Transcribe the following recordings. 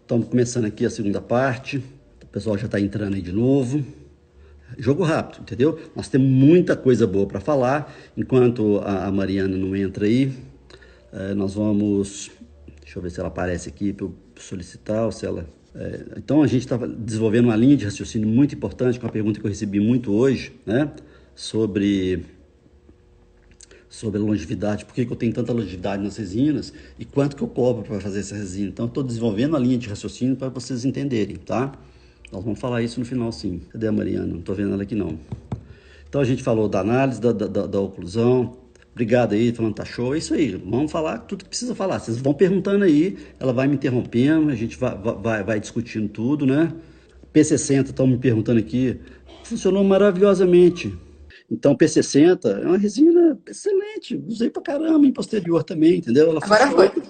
Estamos começando aqui a segunda parte. O pessoal já está entrando aí de novo. Jogo rápido, entendeu? Nós temos muita coisa boa para falar. Enquanto a Mariana não entra aí, nós vamos... Deixa eu ver se ela aparece aqui para eu solicitar ou se ela... Então a gente estava desenvolvendo uma linha de raciocínio muito importante, com uma pergunta que eu recebi muito hoje, né? Sobre a longevidade, por que eu tenho tanta longevidade nas resinas e quanto que eu cobro para fazer essa resina. Então, estou desenvolvendo a linha de raciocínio para vocês entenderem, tá? Nós vamos falar isso no final, sim. Cadê a Mariana? Não estou vendo ela aqui, não. Então, a gente falou da análise, da oclusão. Obrigado aí, falando tá show. É isso aí, vamos falar tudo que precisa falar. Vocês vão perguntando aí, ela vai me interrompendo, a gente vai discutindo tudo, né? P60, estão me perguntando aqui, funcionou maravilhosamente. Então, P60 é uma resina excelente, usei pra caramba em posterior também, entendeu? Ela Agora funciona, foi.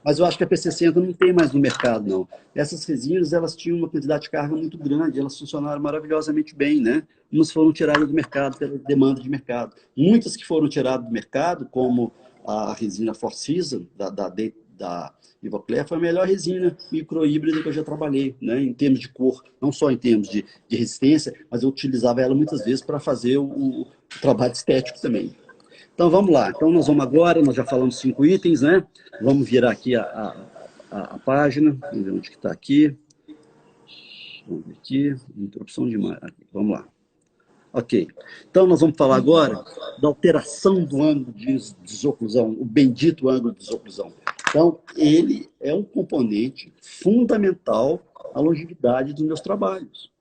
mas eu acho que a P60 não tem mais no mercado, não. Essas resinas, elas tinham uma quantidade de carga muito grande, elas funcionaram maravilhosamente bem, né? Umas foram tiradas do mercado pela demanda de mercado. Muitas que foram tiradas do mercado, como a resina Four Seasons, da Ivocler, foi a melhor resina microhíbrida que eu já trabalhei, né? Em termos de cor, não só em termos de resistência, mas eu utilizava ela muitas vezes para fazer o trabalho estético também. Então vamos lá. Então nós vamos agora, nós já falamos 5 itens, né? Vamos virar aqui a página, vamos ver onde que está aqui. Vamos ver aqui, interrupção de imagem. Vamos lá. Ok. Então nós vamos falar agora da alteração do ângulo de desoclusão, o bendito ângulo de desoclusão. Então, ele é um componente fundamental à longevidade dos meus trabalhos.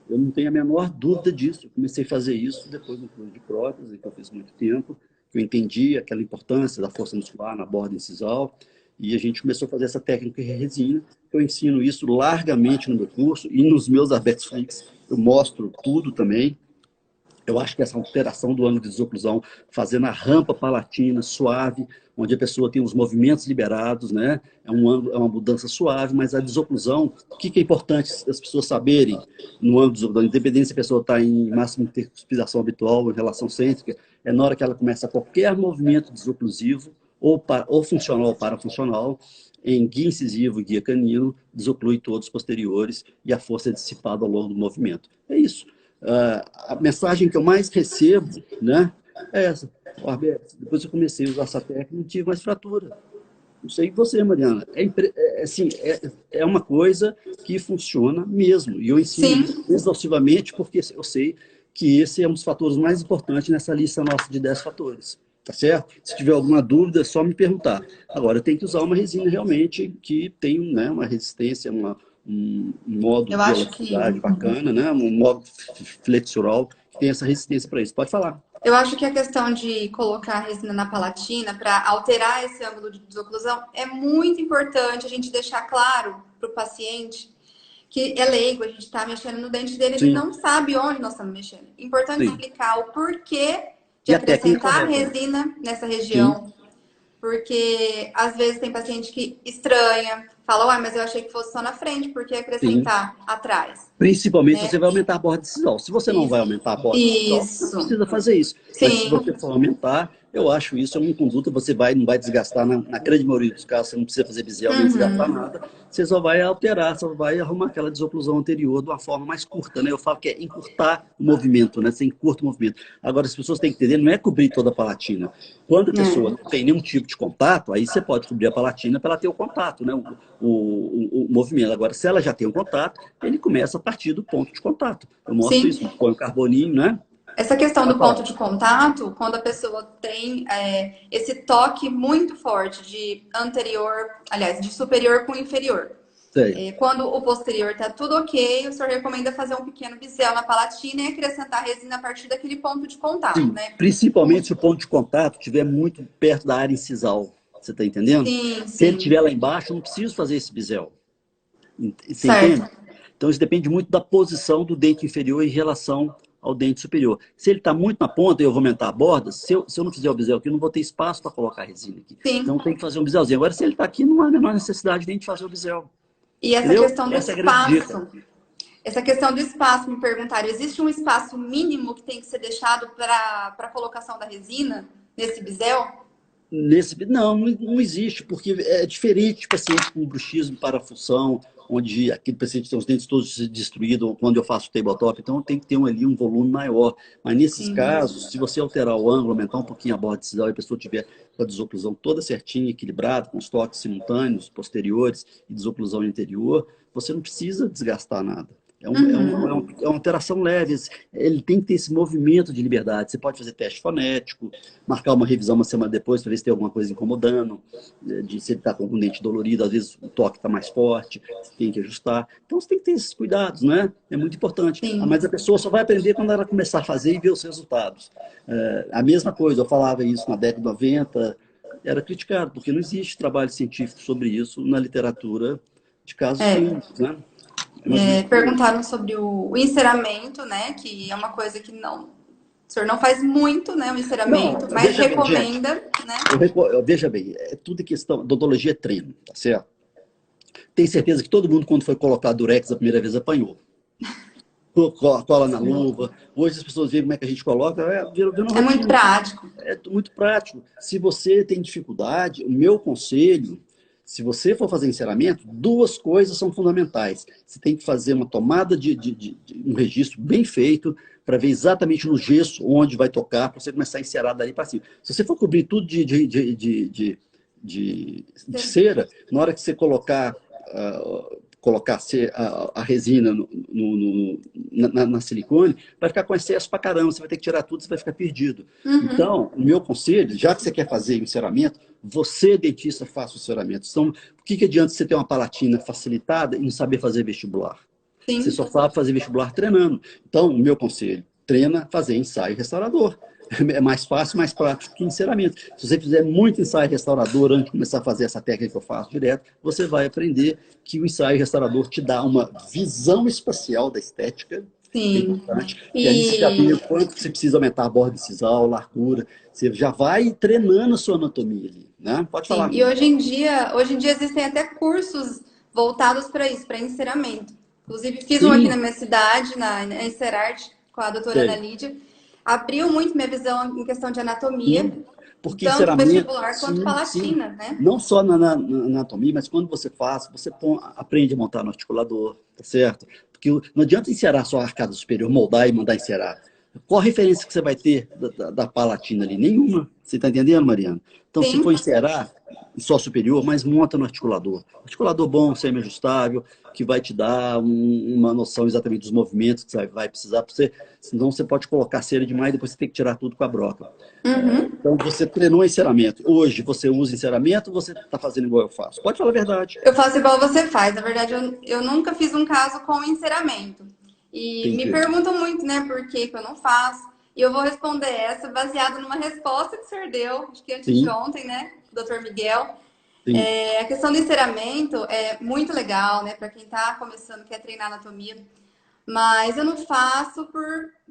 Eu não tenho a menor dúvida disso. Eu comecei a fazer isso depois do curso de prótese, que eu fiz muito tempo, que eu entendi aquela importância da força muscular na borda incisal, e a gente começou a fazer essa técnica de resina, que eu ensino isso largamente no meu curso, e nos meus Abex Flix eu mostro tudo também. Eu acho que essa alteração do ângulo de desoclusão, fazendo a rampa palatina suave, onde a pessoa tem os movimentos liberados, né? É uma mudança suave, mas a desoclusão, o que é importante as pessoas saberem no ângulo de desoclusão, independente se a pessoa está em máxima intercuspidação habitual ou em relação cêntrica, é na hora que ela começa qualquer movimento desoclusivo, ou funcional ou parafuncional, em guia incisivo e guia canino, desoclui todos os posteriores e a força é dissipada ao longo do movimento. É isso. A mensagem que eu mais recebo, né, é essa. Alberto, depois que eu comecei a usar essa técnica, não tive mais fratura. Não sei você, Mariana. É uma coisa que funciona mesmo. E eu ensino isso Sim, exaustivamente porque eu sei que esse é um dos fatores mais importantes nessa lista nossa de 10 fatores. Tá certo? Se tiver alguma dúvida, é só me perguntar. Agora, eu tenho que usar uma resina realmente que tem, né, uma resistência, um modo eu de acho que elasticidade bacana, né? Um modo flexural que tem essa resistência para isso. Pode falar. a questão de colocar a resina na palatina para alterar esse ângulo de desoclusão é muito importante a gente deixar claro para o paciente que é leigo, a gente está mexendo no dente dele, ele Sim, não sabe onde nós estamos mexendo. Importante sim. explicar o porquê de E a técnica acrescentar correta. resina nessa Sim. região. Porque às vezes tem paciente que estranha, fala, uai, mas eu achei que fosse só na frente, por que Sim. acrescentar atrás? Principalmente se Né? você vai aumentar a borda incisal. Se você não vai Isso. aumentar a borda incisal, você não Isso. precisa fazer isso. Mas se Sim. você for aumentar, eu acho isso é uma conduta, não vai desgastar, na grande maioria dos casos, você não precisa fazer bisel nem desgastar Uhum. nada, você só vai alterar, só vai arrumar aquela desoclusão anterior de uma forma mais curta, né? Eu falo que é encurtar o movimento, né? Você encurta o movimento. Agora, as pessoas têm que entender, não é cobrir toda a palatina. Quando a pessoa É. não tem nenhum tipo de contato, aí você pode cobrir a palatina para ela ter o contato, né? O movimento. Agora, se ela já tem um contato, ele começa a partir do ponto de contato. Eu mostro Sim. isso, põe o carboninho, né? Essa questão Pode do ponto falar. de contato, quando a pessoa tem esse toque muito forte de anterior, aliás, de superior com inferior. Sei. Quando o posterior está tudo ok, o senhor recomenda fazer um pequeno bisel na palatina e acrescentar resina a partir daquele ponto de contato, Sim, né? principalmente se o ponto de contato estiver muito perto da área incisal. Você está entendendo? Sim, Se ele estiver sim. lá embaixo, eu não preciso fazer esse bisel. Você Certo. entende? Então, isso depende muito da posição do dente inferior em relação ao dente superior. Se ele está muito na ponta e eu vou aumentar a borda, se eu não fizer o bisel aqui, eu não vou ter espaço para colocar a resina aqui. Então, Sim. tem que fazer um biselzinho. Agora, se ele está aqui, não há a menor necessidade de a gente fazer o bisel. E essa Entendeu? questão do Essa é a grande dica. espaço. Essa questão do espaço, me perguntaram, existe um espaço mínimo que tem que ser deixado para a colocação da resina nesse bisel? Não existe, porque é diferente de paciente com bruxismo, parafunção, onde aquele paciente tem os dentes todos destruídos, quando eu faço tabletop, então tem que ter ali um volume maior. Mas nesses Sim. casos, se você alterar o ângulo, aumentar um pouquinho a borda incisal e a pessoa tiver com a desoclusão toda certinha, equilibrada, com os toques simultâneos, posteriores e desoclusão interior, você não precisa desgastar nada. Uhum. É uma alteração leve. Ele tem que ter esse movimento de liberdade. Você pode fazer teste fonético, marcar uma revisão uma semana depois para ver se tem alguma coisa incomodando, de se ele está com o dente dolorido, às vezes o toque está mais forte, você tem que ajustar. Então você tem que ter esses cuidados, né? É muito importante. Sim. Mas a pessoa só vai aprender quando ela começar a fazer e ver os resultados. A mesma coisa, eu falava isso na década de 90, era criticado, porque não existe trabalho científico sobre isso na literatura de casos É. clínicos, né? É mais ou menos por aí. Perguntaram sobre o enceramento, né? Que é uma coisa que não, o senhor não faz muito, né? O Não, enceramento, mas veja bem, gente. recomenda, né? Veja bem, é tudo questão. Odontologia é treino, tá certo? Tenho certeza que todo mundo, quando foi colocar durex a primeira vez, apanhou. Cola na luva. Hoje as pessoas veem como é que a gente coloca, virou É muito rotina. prático. É muito prático. Se você tem dificuldade, o meu conselho, se você for fazer enceramento, duas coisas são fundamentais. Você tem que fazer uma tomada de um registro bem feito, para ver exatamente no gesso onde vai tocar, para você começar a encerar dali para cima. Se você for cobrir tudo de cera, na hora que você colocar a resina na silicone, vai ficar com excesso pra caramba, você vai ter que tirar tudo, você vai ficar perdido. Uhum. Então, o meu conselho, já que você quer fazer o enceramento, você, dentista, faça o enceramento. Então, o que adianta você ter uma palatina facilitada e não saber fazer vestibular? Você Sim. só sabe fazer vestibular treinando. Então, o meu conselho, treina fazer ensaio restaurador. É mais fácil, mais prático que enceramento. Se você fizer muito ensaio restaurador antes de começar a fazer essa técnica que eu faço direto, você vai aprender que o ensaio restaurador te dá uma visão espacial da estética, que é Sim. importante, e aí você já vê o E quanto você precisa aumentar a borda incisal, largura, você já vai treinando a sua anatomia ali, né? Pode sim. falar. E hoje em dia existem até cursos voltados para isso, para enceramento. Inclusive, fiz um aqui na Sim, minha cidade, na Encerarte, com a doutora Ana sei. Lídia. Abriu muito minha visão em questão de anatomia, Sim, porque tanto enceramento, vestibular quanto sim, sim. palatina, né? Não só na anatomia, mas quando você faz, você aprende a montar no articulador, tá certo? Porque não adianta encerar só a arcada superior, moldar e mandar encerar. Qual a referência que você vai ter da palatina ali? Nenhuma. Você está entendendo, Mariana? Então, se for Sim, encerar só superior, mas monta no articulador. Articulador bom, semi-ajustável, que vai te dar uma noção exatamente dos movimentos que você vai precisar para você. Senão você pode colocar cera demais e depois você tem que tirar tudo com a broca. uhum. Então, você treinou enceramento. Hoje, você usa enceramento ou você está fazendo igual eu faço? Pode falar a verdade. Eu faço igual você faz. Na verdade, eu nunca fiz um caso com enceramento. E me Entendi. perguntam muito, né, por que que eu não faço. E eu vou responder essa baseado numa resposta que o senhor deu, acho que antes de Sim, ontem, né, doutor Miguel. sim. A questão do enceramento é muito legal, né, para quem está começando, quer treinar anatomia. Mas eu não faço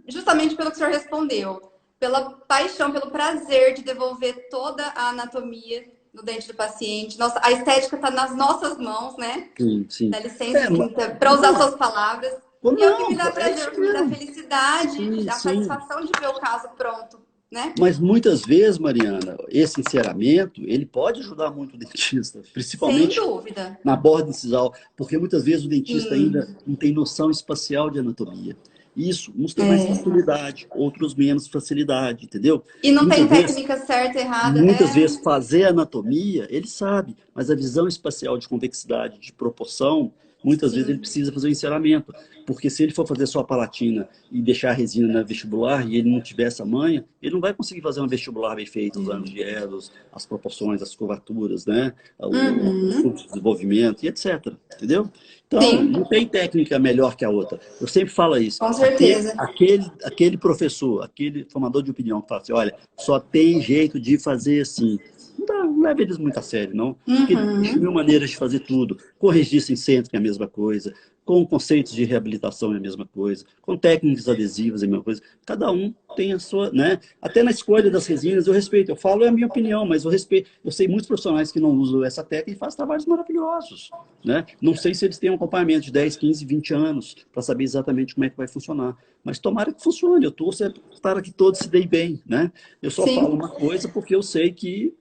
justamente pelo que o senhor respondeu. Pela paixão, pelo prazer de devolver toda a anatomia no dente do paciente. Nossa, a estética está nas nossas mãos, né? Sim, sim. Dá licença, É, assim, para usar não, suas palavras. E é o que me não, dá é prazer, isso o que me dá mesmo. felicidade, Sim, a sim. satisfação de ver o caso pronto, né? Mas muitas vezes, Mariana, esse enceramento, ele pode ajudar muito o dentista, Sem principalmente dúvida. na borda incisal, porque muitas vezes o dentista ainda Sim. não tem noção espacial de anatomia. Isso, uns têm mais É. facilidade, outros menos facilidade, entendeu? E não tem Muitas vezes, técnica certa, errada. muitas vezes fazer anatomia, ele sabe, mas a visão espacial de convexidade, de proporção, muitas vezes ele Sim. precisa fazer o enceramento, porque se ele for fazer só a palatina e deixar a resina na vestibular e ele não tiver essa manha, ele não vai conseguir fazer um vestibular bem feito, os ângulos de Ehlers, as proporções, as curvaturas, né? O Uhum. fluxo de desenvolvimento e etc. Entendeu? Então, Sim, não tem técnica melhor que a outra. Eu sempre falo isso. com Aquele, certeza. aquele, aquele professor, aquele formador de opinião que fala assim, olha, só tem jeito de fazer assim. Não leva eles muito a sério, não. Porque tem mil Uhum. maneiras de fazer tudo. Com registro em centro, que é a mesma coisa. Com conceitos de reabilitação, é a mesma coisa. Com técnicas adesivas, é a mesma coisa. Cada um tem a sua, né? Até na escolha das resinas, eu respeito. Eu falo, é a minha opinião, mas eu respeito. Eu sei muitos profissionais que não usam essa técnica e fazem trabalhos maravilhosos, né? Não sei se eles têm um acompanhamento de 10, 15, 20 anos para saber exatamente como é que vai funcionar. Mas tomara que funcione. Eu torço para que todos se deem bem, né? Eu só falo Sim, uma coisa porque eu sei que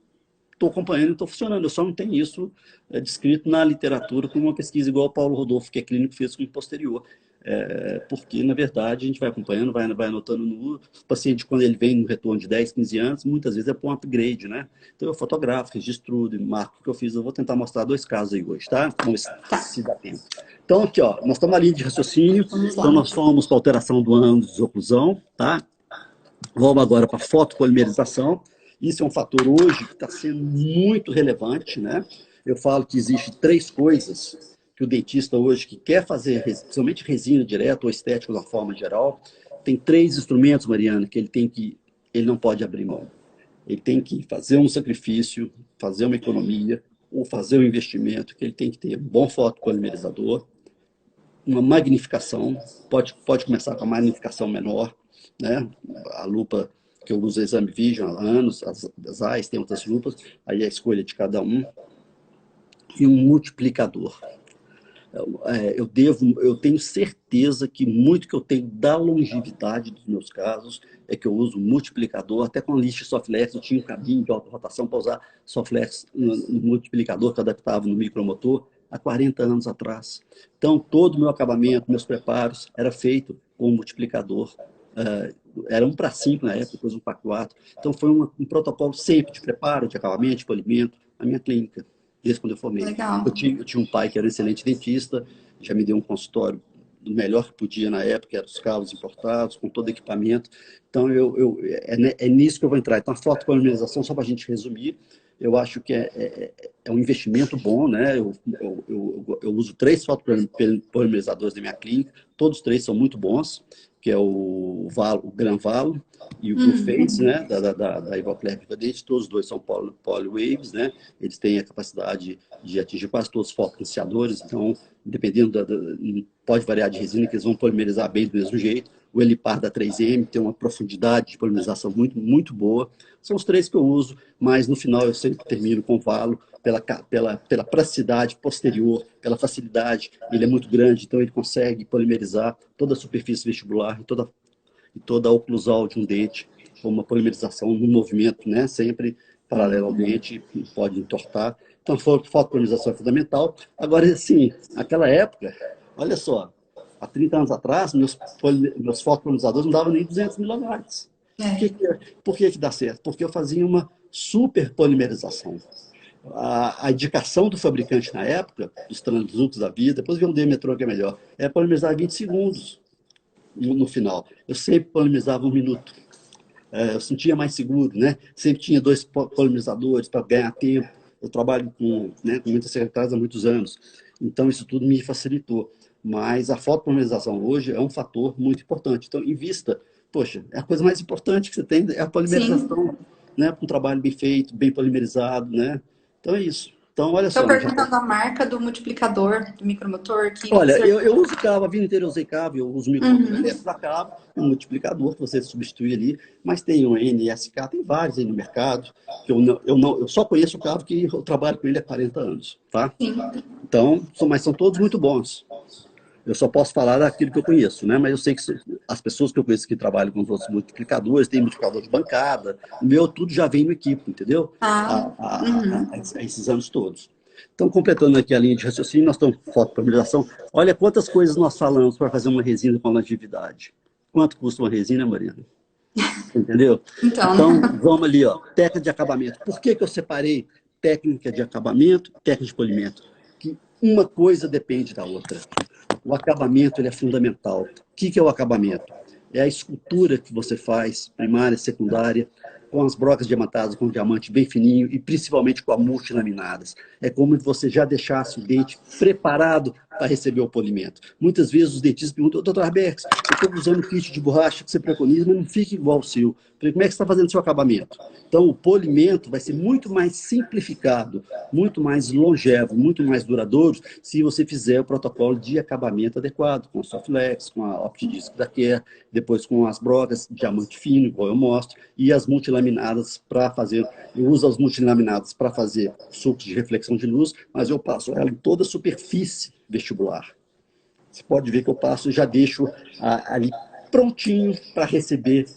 estou acompanhando e estou funcionando. Eu só não tenho isso descrito na literatura como uma pesquisa igual o Paulo Rodolfo, que é clínico, fez com posterior. Porque, na verdade, a gente vai acompanhando, vai anotando no paciente, quando ele vem no retorno de 10, 15 anos, muitas vezes é para um upgrade, né? Então, eu fotografo, registro tudo, marco o que eu fiz. Eu vou tentar mostrar 2 casos aí hoje, tá? Vamos ver Tá, se dá tempo. Então, aqui, ó, nós estamos na linha de raciocínio. vamos Então, lá. nós fomos para alteração do ângulo de desoclusão, tá? Vamos agora para a fotopolimerização. Isso é um fator hoje que está sendo muito relevante, né? Eu falo que existe 3 coisas que o dentista hoje que quer fazer, principalmente resina direta ou estética de uma forma geral, tem 3 instrumentos, Mariana, que ele não pode abrir mão. Ele tem que fazer um sacrifício, fazer uma economia ou fazer um investimento, que ele tem que ter um bom fotopolimerizador, uma magnificação, pode começar com a magnificação menor, né? A lupa que eu uso, Exame Vision há anos, as AIS tem outras lupas, aí a escolha de cada um, e um multiplicador. Eu tenho certeza que muito que eu tenho da longevidade dos meus casos é que eu uso multiplicador, até com a lista Soflex eu tinha um caminho de alta rotação para usar Soflex no multiplicador que eu adaptava no micromotor há 40 anos atrás. Então, todo o meu acabamento, meus preparos, era feito com multiplicador. Era 1 para 5 na época, depois 1 para 4. Então, foi um protocolo sempre de preparo, de acabamento, de polimento, na minha clínica, desde quando eu formei. Legal. Eu tinha um pai que era um excelente dentista, já me deu um consultório do melhor que podia na época, eram os carros importados, com todo equipamento. Então, é nisso que eu vou entrar. Então, a fotopolimerização, só para a gente resumir, eu acho que é um investimento bom, né? Eu uso 3 fotopolimerizadores na minha clínica, todos 3 são muito bons, que é o Gran Valo e o Blue Face, né? Da Ivoclar Vivadente, todos os 2 são polywaves, né? Eles têm a capacidade de atingir quase todos os fotoiniciadores, então, dependendo pode variar de resina, que eles vão polimerizar bem do mesmo jeito. O Elipar da 3M tem uma profundidade de polimerização muito, muito boa. São os 3 que eu uso, mas no final eu sempre termino com o Valo, pela praticidade posterior, pela facilidade. Ele é muito grande, então ele consegue polimerizar toda a superfície vestibular e toda a oclusal de um dente, com uma polimerização no movimento, né? Sempre paralelo ao dente, pode entortar. Então, a fotopolimerização é fundamental. Agora, assim, naquela época, olha só, há 30 anos atrás, meus fotopolimizadores não davam nem 200 milionards. Por que dá certo? Porque eu fazia uma super polimerização. A indicação do fabricante na época, dos Translux da vida, depois veio um Demetron que é melhor, é polimerizar 20 segundos no final. Eu sempre polimerizava 1 minuto. Eu sentia mais seguro, né? Sempre tinha 2 polimerizadores para ganhar tempo. Eu trabalho com muitas secretárias há muitos anos, então isso tudo me facilitou. Mas a fotopolimerização hoje é um fator muito importante. Então, invista. Poxa, a coisa mais importante que você tem é a polimerização, né? Um trabalho bem feito, bem polimerizado, né? Então é isso. Então, olha Estou só. perguntando a marca do multiplicador, do micromotor. Olha, eu uso cabo, a vida inteira eu usei cabo, eu uso micromotor elétrico a cabo, um multiplicador que você substitui ali, mas tem o NSK, tem vários aí no mercado, que eu só conheço o cabo que eu trabalho com ele há 40 anos, tá? Sim. Então, mas são todos muito bons. Eu só posso falar daquilo que eu conheço, né? Mas eu sei que as pessoas que eu conheço que trabalham com os outros multiplicadores, tem multiplicador de bancada, o meu tudo já vem no equipe, entendeu? Esses anos todos. Então, completando aqui a linha de raciocínio, nós estamos com fotopolimerização. Olha quantas coisas nós falamos para fazer uma resina com longevidade. Quanto custa uma resina, Mariana? Entendeu? Então, vamos ali, ó, técnica de acabamento. Por que eu separei técnica de acabamento e técnica de polimento? Que uma coisa depende da outra. O acabamento ele é fundamental. O que é o acabamento? É a escultura que você faz, primária, secundária, com as brocas diamantadas, com o diamante bem fininho e principalmente com as multilaminadas. É como se você já deixasse o dente preparado para receber o polimento. Muitas vezes os dentistas perguntam, doutor Arbex, eu estou usando kit de borracha que você preconiza, mas não fica igual ao seu. Falei, como é que você está fazendo o seu acabamento? Então, o polimento vai ser muito mais simplificado, muito mais longevo, muito mais duradouro, se você fizer o protocolo de acabamento adequado, com a Soflex, com a OptiDisc da Care, depois com as brocas, diamante fino, igual eu mostro, e as multilaminadas para fazer. Eu uso as multilaminadas para fazer sucos de reflexão de luz, mas eu passo ela em toda a superfície vestibular. Você pode ver que eu passo e já deixo ali prontinho para receber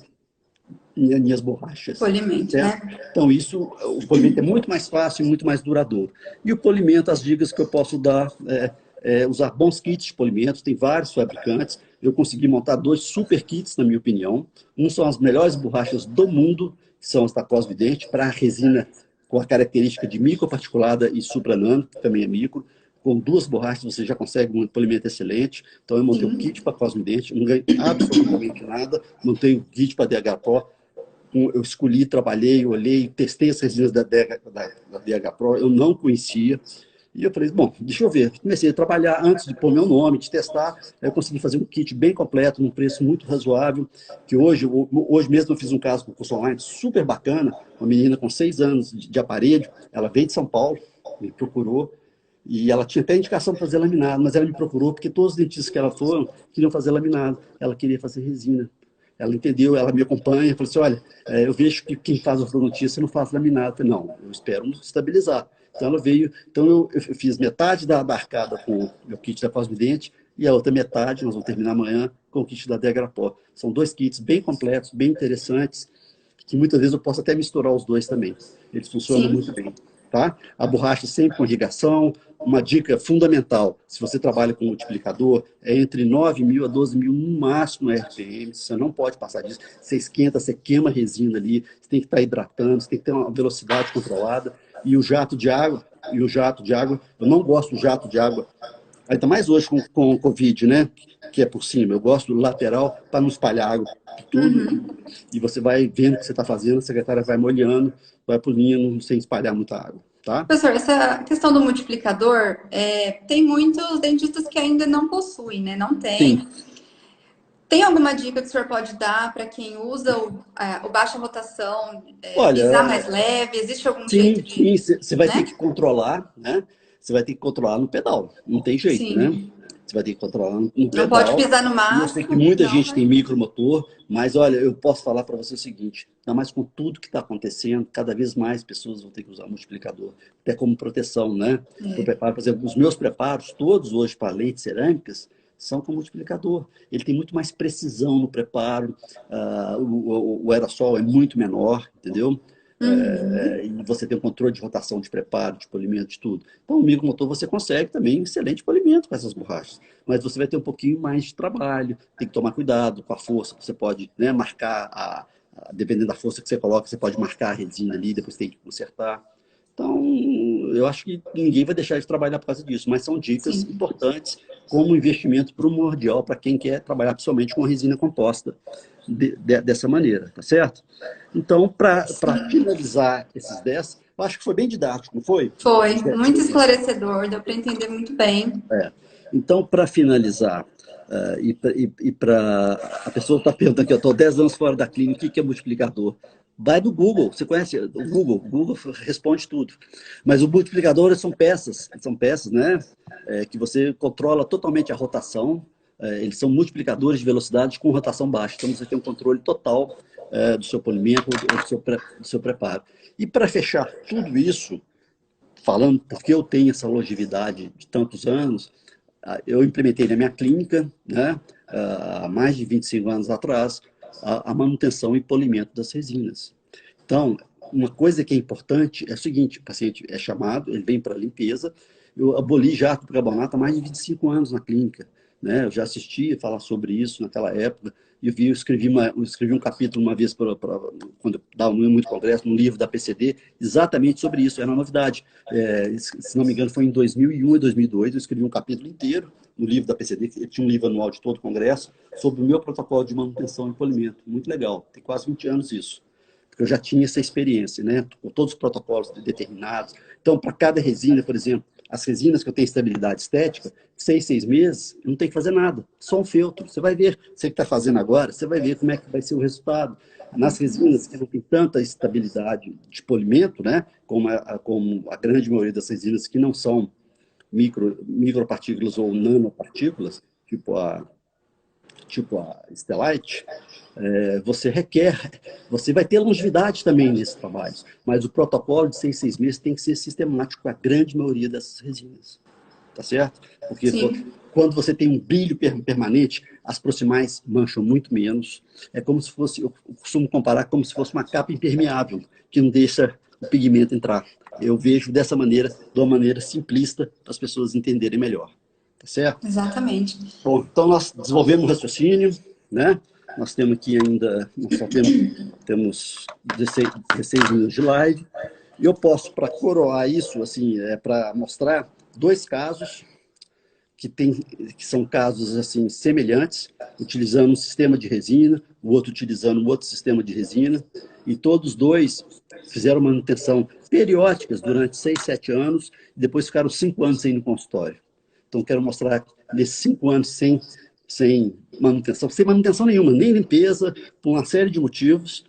minhas borrachas. Polimento, Certo? né? Então, isso, o polimento é muito mais fácil e muito mais duradouro. E o polimento, as dicas que eu posso dar usar bons kits de polimentos, tem vários fabricantes. Eu consegui montar 2 super kits, na minha opinião. Um são as melhores borrachas do mundo, que são as da Cosvidente, para resina com a característica de microparticulada e supranano, que também é micro. Com 2 borrachas você já consegue um polimento excelente. Então eu montei um kit para Cosvidente, não ganhei absolutamente nada. Montei um kit para DH Pro. Eu escolhi, trabalhei, olhei, testei as resinas da DH Pro, eu não conhecia. E eu falei, bom, deixa eu ver. Comecei a trabalhar antes de pôr meu nome, de testar. Aí eu consegui fazer um kit bem completo, num preço muito razoável, que hoje mesmo eu fiz um caso com o curso online super bacana, uma menina com 6 anos de aparelho, ela veio de São Paulo, me procurou, e ela tinha até indicação para fazer laminado, mas ela me procurou porque todos os dentistas que ela foram queriam fazer laminado, ela queria fazer resina. Ela entendeu, ela me acompanha, falou assim, olha, eu vejo que quem faz ortodontia não faz laminado. Eu falei, não, eu espero estabilizar. Então ela veio, então eu fiz metade da arcada com o meu kit da Cosvidente e a outra metade, nós vamos terminar amanhã, com o kit da Degrapó. São 2 kits bem completos, bem interessantes, que muitas vezes eu posso até misturar os 2 também. Eles funcionam muito bem. Tá? A borracha sempre com irrigação. Uma dica fundamental, se você trabalha com multiplicador, é entre 9.000 a 12.000 no máximo RPM, você não pode passar disso. Você esquenta, você queima a resina ali, você tem que estar hidratando, você tem que ter uma velocidade controlada. E o jato de água, eu não gosto do jato de água, ainda mais hoje com o Covid, né? Que é por cima. Eu gosto do lateral para não espalhar água por tudo. E você vai vendo o que você está fazendo, a secretária vai molhando, vai pulindo, sem espalhar muita água. Tá? Professor, essa questão do multiplicador, tem muitos dentistas que ainda não possuem, né? Não tem. Sim. Tem alguma dica que o senhor pode dar para quem usa o baixa rotação, pisar Olha, mais leve? Existe algum jeito sim, de, você vai ter né? que controlar, né? Você vai ter que controlar no pedal, não tem jeito, né? Sim. Você vai ter que controlar no Não pode pedal. pisar no E eu sei que máximo, que muita senão gente vai... tem micromotor, mas olha, eu posso falar para você o seguinte: ainda mais com tudo que está acontecendo, cada vez mais pessoas vão ter que usar multiplicador, até como proteção, né? Pro preparo, por exemplo, os meus preparos, todos hoje para lentes cerâmicas, são com multiplicador. Ele tem muito mais precisão no preparo, o aerossol é muito menor, entendeu? E você tem um controle de rotação de preparo, de polimento, de tudo. Então, o micromotor você consegue também excelente polimento com essas borrachas, mas você vai ter um pouquinho mais de trabalho, tem que tomar cuidado com a força, você pode, né, marcar, dependendo da força que você coloca, você pode marcar a resina ali, depois tem que consertar. Então, eu acho que ninguém vai deixar de trabalhar por causa disso, mas são dicas Sim. importantes como investimento primordial para quem quer trabalhar principalmente com resina composta dessa maneira, tá certo? Então, para finalizar esses 10, eu acho que foi bem didático, não foi? Foi muito esclarecedor, deu para entender muito bem. Então, para finalizar, e para a pessoa está perguntando aqui, eu estou 10 anos fora da clínica, o que é multiplicador? Vai no Google, você conhece o Google responde tudo. Mas o multiplicador são peças, né? Que você controla totalmente a rotação. Eles são multiplicadores de velocidade com rotação baixa. Então você tem um controle total do seu polimento, do seu preparo. E para fechar tudo isso, falando porque eu tenho essa longevidade de tantos anos, eu implementei na minha clínica, né, há mais de 25 anos atrás, a manutenção e polimento das resinas. Então, uma coisa que é importante é o seguinte: o paciente é chamado, ele vem para limpeza. Eu aboli jato bicarbonato há mais de 25 anos na clínica, né? Eu já assisti a falar sobre isso naquela época. Eu escrevi um capítulo uma vez, quando eu dava muito congresso, num livro da PCD, exatamente sobre isso, era uma novidade. Se não me engano, foi em 2001 e 2002, eu escrevi um capítulo inteiro no livro da PCD, que tinha um livro anual de todo o congresso, sobre o meu protocolo de manutenção e polimento. Muito legal, tem quase 20 anos isso. Porque eu já tinha essa experiência, né? Com todos os protocolos determinados. Então, para cada resina, por exemplo, as resinas que eu tenho estabilidade estética, 6 meses, não tem que fazer nada, só um feltro. Você vai ver, você que está fazendo agora, você vai ver como é que vai ser o resultado. Nas resinas que não tem tanta estabilidade de polimento, né, como a grande maioria das resinas que não são micropartículas ou nanopartículas, tipo a Stellite, você vai ter longevidade também nesses trabalhos, mas o protocolo de 6 meses tem que ser sistemático com a grande maioria dessas resinas, tá certo? Porque Sim. quando você tem um brilho permanente, as proximais mancham muito menos. É como se fosse, eu costumo comparar como se fosse uma capa impermeável, que não deixa o pigmento entrar. Eu vejo dessa maneira, de uma maneira simplista, para as pessoas entenderem melhor. Tá certo? Exatamente. Bom, então nós desenvolvemos um raciocínio, né? Nós temos aqui ainda, nós só temos 16 minutos de live. E eu posso, para coroar isso, assim, para mostrar dois casos que são casos assim semelhantes, utilizando um sistema de resina, o outro utilizando um outro sistema de resina, e todos dois fizeram manutenção periódicas durante 6, 7 anos, e depois ficaram 5 anos sem ir no consultório. Então, quero mostrar nesses 5 anos sem manutenção nenhuma, nem limpeza, por uma série de motivos.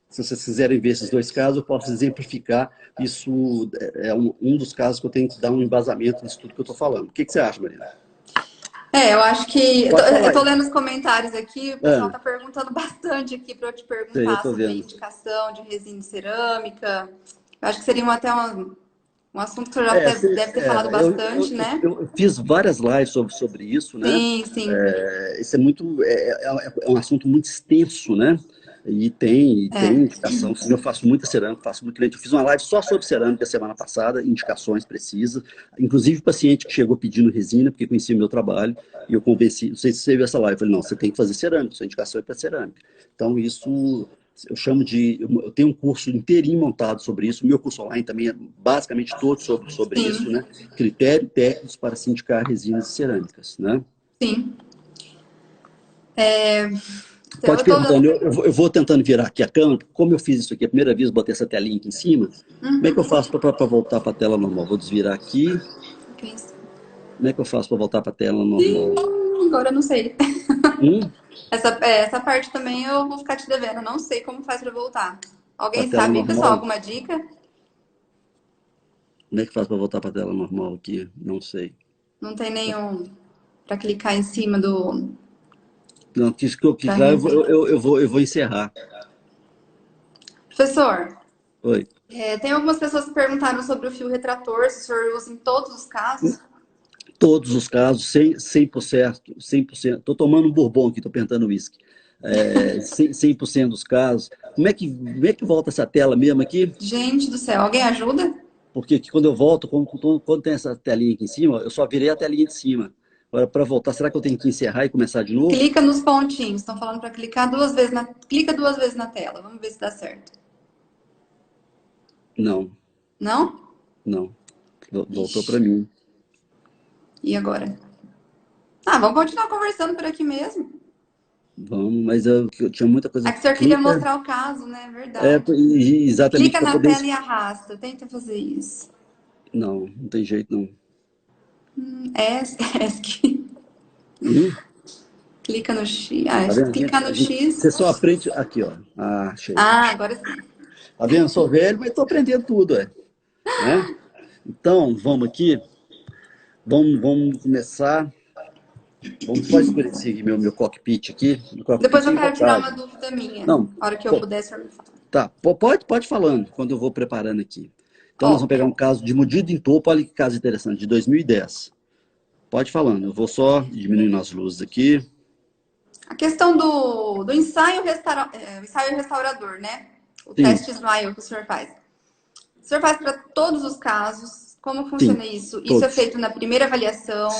Se vocês quiserem ver esses dois casos, eu posso exemplificar. Isso é um dos casos que eu tenho que dar um embasamento nisso tudo que eu estou falando. O que você acha, Marina? Eu acho que... Pode falar. Eu tô lendo os comentários aqui, o pessoal está perguntando bastante aqui para eu te perguntar sobre a indicação de resina de cerâmica. Eu acho que seria até um assunto que você já deve ter falado bastante, né? Eu fiz várias lives sobre isso, né? Sim. Isso é um assunto muito extenso, né? E tem indicação. Eu faço muita cerâmica, faço muito cliente. Eu fiz uma live só sobre cerâmica semana passada, indicações precisas. Inclusive, paciente que chegou pedindo resina, porque conhecia o meu trabalho, e eu convenci, não sei se você viu essa live, eu falei, não, você tem que fazer cerâmica, sua indicação é para cerâmica. Então, isso eu chamo de... Eu tenho um curso inteirinho montado sobre isso, o meu curso online também é basicamente todo sobre isso, né? Critérios técnicos para se indicar resinas e cerâmicas, né? Sim. Pode perguntando, eu vou tentando virar aqui a câmera. Como eu fiz isso aqui a primeira vez, botei essa telinha aqui em cima, como é que eu faço para voltar para a tela normal? Vou desvirar aqui. Como é que eu faço para voltar para a tela normal? Agora eu não sei. Essa parte também eu vou ficar te devendo. Eu não sei como faz para voltar. Alguém sabe, normal? Pessoal? Alguma dica? Como é que faz para voltar para a tela normal aqui? Não sei. Não tem nenhum para clicar em cima do... Não, quis clicar, eu vou encerrar. Professor. Oi. Tem algumas pessoas que perguntaram sobre o fio retrator, se o senhor usa em todos os casos? Todos os casos, 100%. Estou tomando um bourbon aqui, estou perguntando uísque. 100% dos casos. Como é que volta essa tela mesmo aqui? Gente do céu, alguém ajuda? Porque quando eu volto, quando tem essa telinha aqui em cima, eu só virei a telinha de cima. Agora, para voltar, será que eu tenho que encerrar e começar de novo? Clica nos pontinhos. Estão falando para clicar duas vezes Clica 2 vezes na tela. Vamos ver se dá certo. Não. Não? Não. Voltou para mim. E agora? Vamos continuar conversando por aqui mesmo. Vamos, mas eu tinha muita coisa... É que o senhor queria mostrar o caso, né? Verdade. Exatamente. Clica na tela e arrasta. Tenta fazer isso. Não tem jeito, não. ESC. Clica no X. Clicar no X. Você só aprende aqui, ó. Achei. Agora sim. Tá vendo? Sou velho, mas tô aprendendo tudo, né? Então, vamos aqui. Vamos começar. Pode escurecer aqui meu cockpit aqui. Depois eu quero tirar uma dúvida minha. Não. A hora que eu puder, o senhor me fala. Tá, pode falando, quando eu vou preparando aqui. Então, nós vamos pegar um caso de Mudido em Topo, olha que caso interessante, de 2010. Pode falando, eu vou só diminuindo as luzes aqui. A questão do ensaio restaurador, né? O teste Smile que o senhor faz. O senhor faz para todos os casos? Como funciona isso? Todos. Isso é feito na primeira avaliação?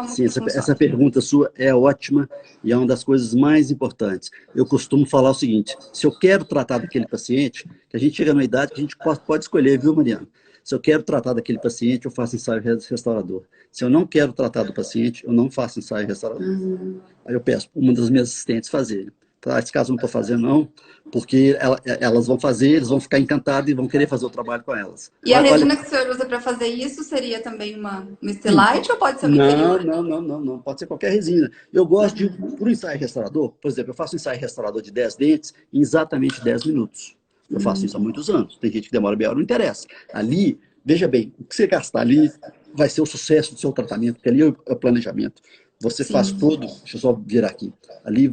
Sim, essa pergunta sua é ótima e é uma das coisas mais importantes. Eu costumo falar o seguinte, se eu quero tratar daquele paciente, que a gente chega numa idade que a gente pode escolher, viu, Mariana? Se eu quero tratar daquele paciente, eu faço ensaio restaurador. Se eu não quero tratar do paciente, eu não faço ensaio restaurador. Aí eu peço para uma das minhas assistentes fazer. Tá, esse caso eu não estou fazendo, não, porque elas vão fazer, eles vão ficar encantados e vão querer fazer o trabalho com elas. E a resina que o senhor usa para fazer isso seria também uma Estelite ou pode ser uma inferior? Não, pode ser qualquer resina. Eu gosto de, para o ensaio restaurador, por exemplo, eu faço um ensaio restaurador de 10 dentes em exatamente 10 minutos. Eu faço isso há muitos anos. Tem gente que demora meia hora, não interessa. Ali, veja bem, o que você gastar ali vai ser o sucesso do seu tratamento, porque ali é o planejamento. Você faz todo, deixa eu só virar aqui, ali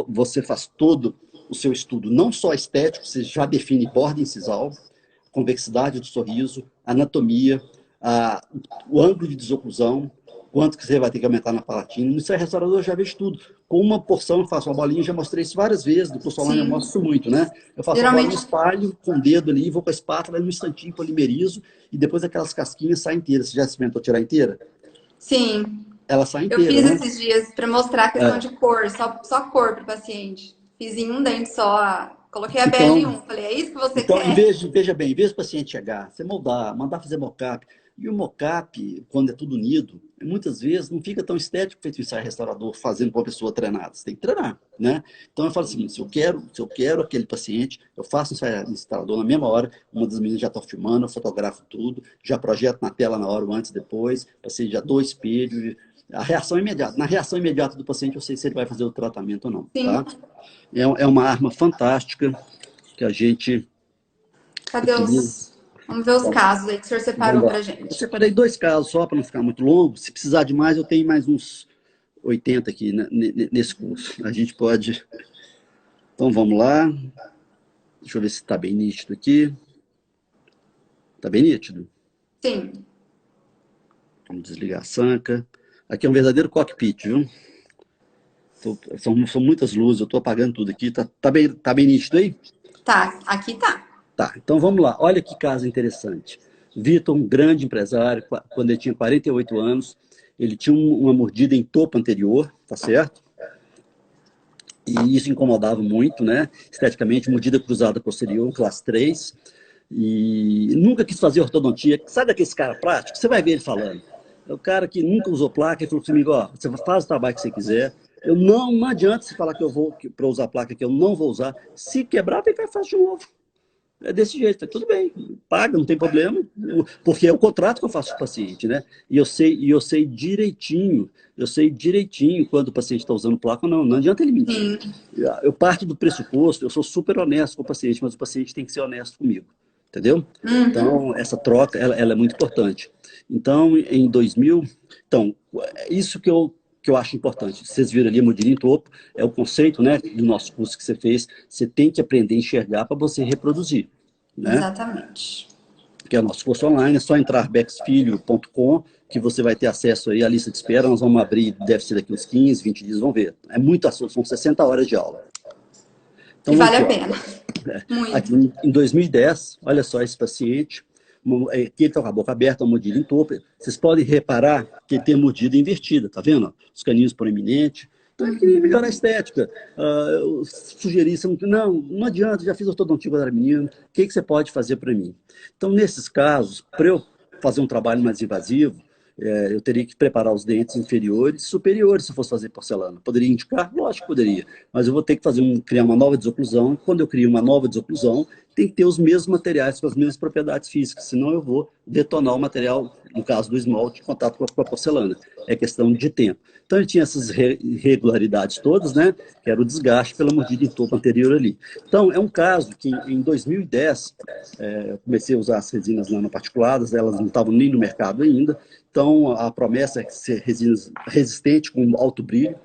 você faz todo o seu estudo, não só estético, você já define borda incisal, convexidade do sorriso, anatomia, o ângulo de desoclusão, quanto que você vai ter que aumentar na palatina. Isso é restaurador, eu já vejo tudo. Com uma porção, eu faço uma bolinha, já mostrei isso várias vezes, do Pulsolane eu Sim. mostro muito, né? Eu faço a bolinha, Geralmente, espalho com o dedo ali, vou com a espátula, no instantinho polimerizo, e depois aquelas casquinhas saem inteiras. Você já experimentou tirar inteira? sim. Ela sai Eu inteira, fiz né? esses dias para mostrar a questão É. de cor, só cor para o paciente. Fiz em um dente só. Coloquei a Então, BL1. Falei, é isso que você Então, quer? veja bem, em vez do paciente chegar, você moldar, mandar fazer mocap, e o mocap, quando é tudo unido, muitas vezes não fica tão estético feito o ensaio restaurador fazendo para uma pessoa treinada. Você tem que treinar, né? Então eu falo assim, se eu quero aquele paciente, eu faço o ensaio restaurador na mesma hora, uma das meninas já está filmando, eu fotografo tudo, já projeto na tela na hora, o antes e depois, o paciente já dou espelho, a reação é imediata. Na reação imediata do paciente, eu sei se ele vai fazer o tratamento ou não, Sim. tá? É uma arma fantástica que a gente Cadê utiliza. os. Vamos ver os Então, casos aí que o senhor vamos separou lá. pra Eu gente. separei 2 casos só para não ficar muito longo. Se precisar de mais, eu tenho mais uns 80 aqui nesse curso. A gente pode. Então vamos lá. Deixa eu ver se está bem nítido aqui. Está bem nítido? Sim. Vamos desligar a sanca. Aqui é um verdadeiro cockpit, viu? São muitas luzes, eu estou apagando tudo aqui. Tá bem nítido aí? Tá, aqui tá. Tá, então vamos lá. Olha que caso interessante. Vitor, um grande empresário, quando ele tinha 48 anos, ele tinha uma mordida em topo anterior, tá certo? E isso incomodava muito, né? Esteticamente, mordida cruzada posterior, classe 3. E nunca quis fazer ortodontia. Sabe daquele cara prático? Você vai ver ele falando. É o cara que nunca usou placa e falou comigo, ó, você faz o trabalho que você quiser. Não adianta você falar que eu vou para usar placa que eu não vou usar. Se quebrar, vem cá e faz de novo. É desse jeito, tudo bem, paga, não tem problema, porque é o contrato que eu faço com o paciente, né? E eu sei direitinho quando o paciente está usando placa ou não, não adianta ele mentir. Sim. Eu parto do pressuposto, eu sou super honesto com o paciente, mas o paciente tem que ser honesto comigo, entendeu? Uhum. Então, essa troca, ela é muito importante. Então, em 2000, então, isso que eu acho importante. Vocês viram ali, Modirim Topo, é o conceito, né, do nosso curso que você fez. Você tem que aprender a enxergar para você reproduzir, né? Exatamente. Que é o nosso curso online, é só entrar bexfilho.com que você vai ter acesso aí à lista de espera. Nós vamos abrir, deve ser daqui uns 15, 20 dias, vamos ver. É muito assunto, são 60 horas de aula. E Então, vale aqui, a ó, pena. Muito. aqui em 2010, olha só esse paciente, que ele está com a boca aberta, uma mordida em topo. Vocês podem reparar que ele tem a mordida invertida, tá vendo? Os caninhos proeminentes. Então ele queria melhorar a estética. Eu sugeri, não adianta, já fiz ortodontia quando era menino, o que você pode fazer para mim? Então, nesses casos, para eu fazer um trabalho mais invasivo, eu teria que preparar os dentes inferiores e superiores se eu fosse fazer porcelana. Poderia indicar? Lógico que poderia, mas eu vou ter que criar uma nova desoclusão. Quando eu crio uma nova desoclusão, tem que ter os mesmos materiais com as mesmas propriedades físicas, senão eu vou detonar o material, no caso do esmalte, em contato com a porcelana. É questão de tempo. Então ele tinha essas irregularidades todas, né? Que era o desgaste pela mordida em topo anterior ali. Então, é um caso que em 2010, eu comecei a usar as resinas nanoparticuladas, elas não estavam nem no mercado ainda. Então, a promessa é ser resinas resistente, com alto brilho.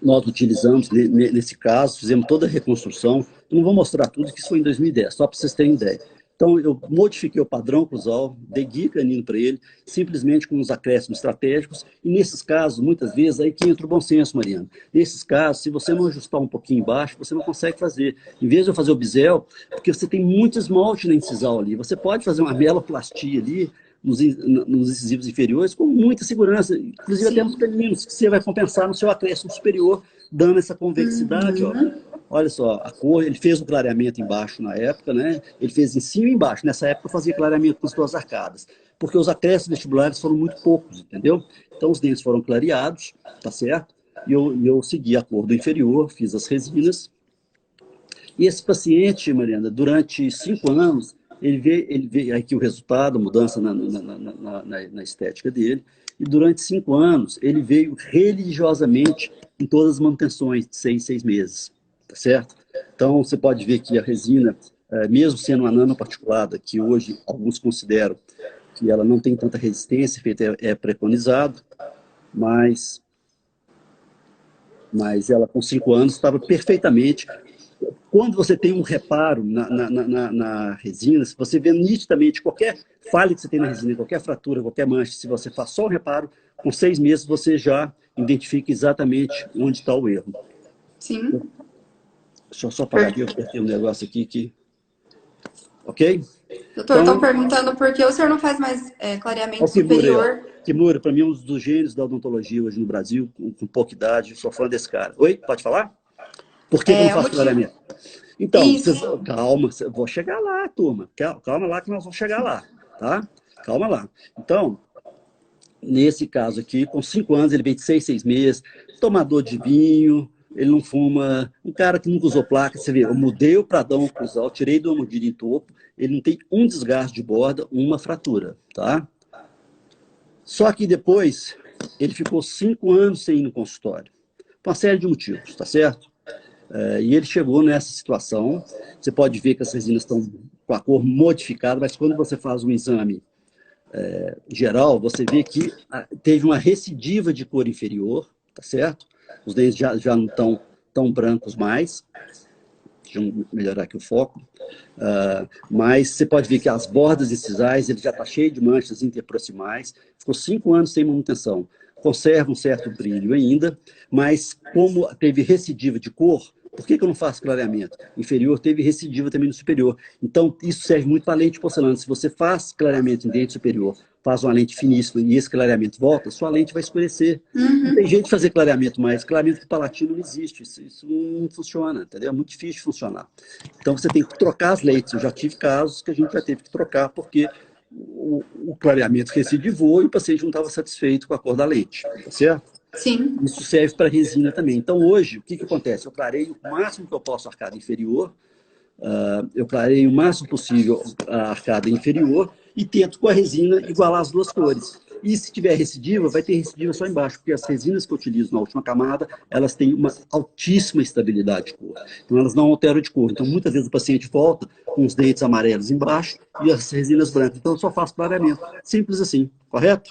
Nós utilizamos, nesse caso, fizemos toda a reconstrução. Eu não vou mostrar tudo, que isso foi em 2010, só para vocês terem ideia. Então, eu modifiquei o padrão oclusal, dei guia canino para ele, simplesmente com uns acréscimos estratégicos. E nesses casos, muitas vezes, aí que entra o bom senso, Mariana. Nesses casos, se você não ajustar um pouquinho embaixo, você não consegue fazer. Em vez de eu fazer o bisel, porque você tem muito esmalte na incisal ali, você pode fazer uma meloplastia ali, nos incisivos inferiores, com muita segurança, inclusive até nos Sim. caninos, que você vai compensar no seu acréscimo superior, dando essa convexidade, ó. Uhum. Olha só, a cor, ele fez o clareamento embaixo na época, né? Ele fez em cima e embaixo. Nessa época eu fazia clareamento com as duas arcadas, porque os acréscimos vestibulares foram muito poucos, entendeu? Então os dentes foram clareados, tá certo? E eu segui a cor do inferior, fiz as resinas. E esse paciente, Mariana, durante 5 anos, ele vê aqui o resultado, a mudança na estética dele, e durante 5 anos ele veio religiosamente em todas as manutenções, de 6 meses, tá certo? Então, você pode ver que a resina, mesmo sendo uma nanoparticulada, que hoje alguns consideram que ela não tem tanta resistência, feito é preconizado, mas ela com 5 anos estava perfeitamente quando você tem um reparo na resina, se você vê nitidamente qualquer falha que você tem na resina, qualquer fratura, qualquer mancha, se você faz só o reparo, com 6 meses você já identifica exatamente onde está o erro. Sim. Deixa eu só apagar aqui, eu apertei um negócio aqui que... Ok? Doutor, Então, estão perguntando por que o senhor não faz mais clareamento superior. Kimura, para mim, é um dos gênios da odontologia hoje no Brasil, com pouca idade, sou fã desse cara. Oi, pode falar? Por que eu não faço clareamento? Então, calma, vou chegar lá, turma. Calma lá que nós vamos chegar lá, tá? Calma lá. Então, nesse caso aqui, com 5 anos, ele veio de 6 meses, tomador de vinho, ele não fuma, um cara que nunca usou placa, você vê, eu mudei o pradão oclusal, tirei do mordida em topo, ele não tem um desgaste de borda, uma fratura, tá? Só que depois, ele ficou 5 anos sem ir no consultório, por uma série de motivos, tá certo? E ele chegou nessa situação, você pode ver que as resinas estão com a cor modificada, mas quando você faz um exame geral, você vê que teve uma recidiva de cor inferior, tá certo? Os dentes já não estão tão brancos mais. Deixa eu melhorar aqui o foco. Mas você pode ver que as bordas incisais, ele já está cheio de manchas interproximais. Ficou 5 anos sem manutenção. Conserva um certo brilho ainda, mas como teve recidiva de cor, por que eu não faço clareamento? Inferior teve recidiva também no superior. Então, isso serve muito para lente de porcelana. Se você faz clareamento em dente superior, faz uma lente finíssima e esse clareamento volta, sua lente vai escurecer. Não tem jeito de fazer clareamento mais. Clareamento palatino não existe. Isso não funciona, entendeu? É muito difícil de funcionar. Então, você tem que trocar as lentes. Eu já tive casos que a gente já teve que trocar porque o clareamento recidivou e o paciente não estava satisfeito com a cor da lente, tá certo? Sim. Isso serve para resina também. Então, hoje, o que acontece? Eu clareio o máximo que eu posso a arcada inferior, eu clareio o máximo possível a arcada inferior e tento com a resina igualar as duas cores. E se tiver recidiva, vai ter recidiva só embaixo, porque as resinas que eu utilizo na última camada, elas têm uma altíssima estabilidade de cor. Então, elas não alteram de cor. Então, muitas vezes o paciente volta com os dentes amarelos embaixo e as resinas brancas. Então, eu só faço clareamento. Simples assim, correto?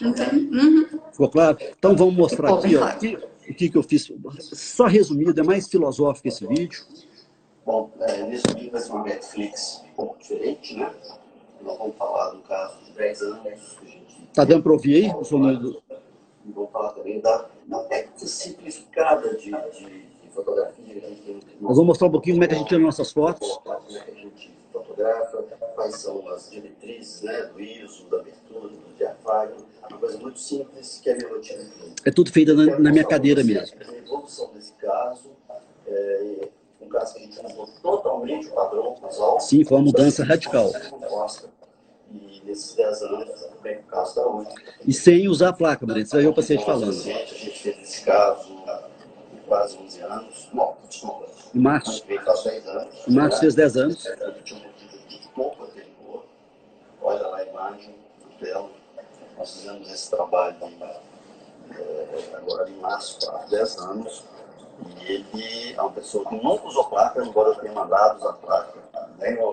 Ficou claro? Então, vamos mostrar aqui ó, o que eu fiz. Só resumido, é mais filosófico esse vídeo. Bom, nesse vídeo vai ser uma Netflix um pouco diferente, né? Nós vamos falar do caso de 10 anos que a gente... Tá dando para ouvir aí? O som E vamos falar também da técnica simplificada de fotografia. Nós vamos mostrar um pouquinho como é que a gente tira nossas fotos. Como é que a gente fotografa, quais são as diretrizes, né, do ISO, da abertura, do diafragma. Uma coisa muito simples que é relativa. É tudo feito na minha cadeira mesmo. A evolução desse caso, um caso que a gente mudou totalmente o padrão oclusal. Sim, foi uma mudança radical. E nesses 10 anos, também o caso da hoje. E sem usar a placa, Maria. Você vai ver o paciente falando. A gente teve esse caso há quase 11 anos. Não, desculpa. Em março. Faz 10 anos. Em março fez 10 anos. Ele tinha um motivo de topo anterior. Olha lá a imagem do tela. Nós fizemos esse trabalho agora em março, há 10 anos. E ele é uma pessoa que nunca usou placa, embora eu tenha mandado usar placa. Nem vai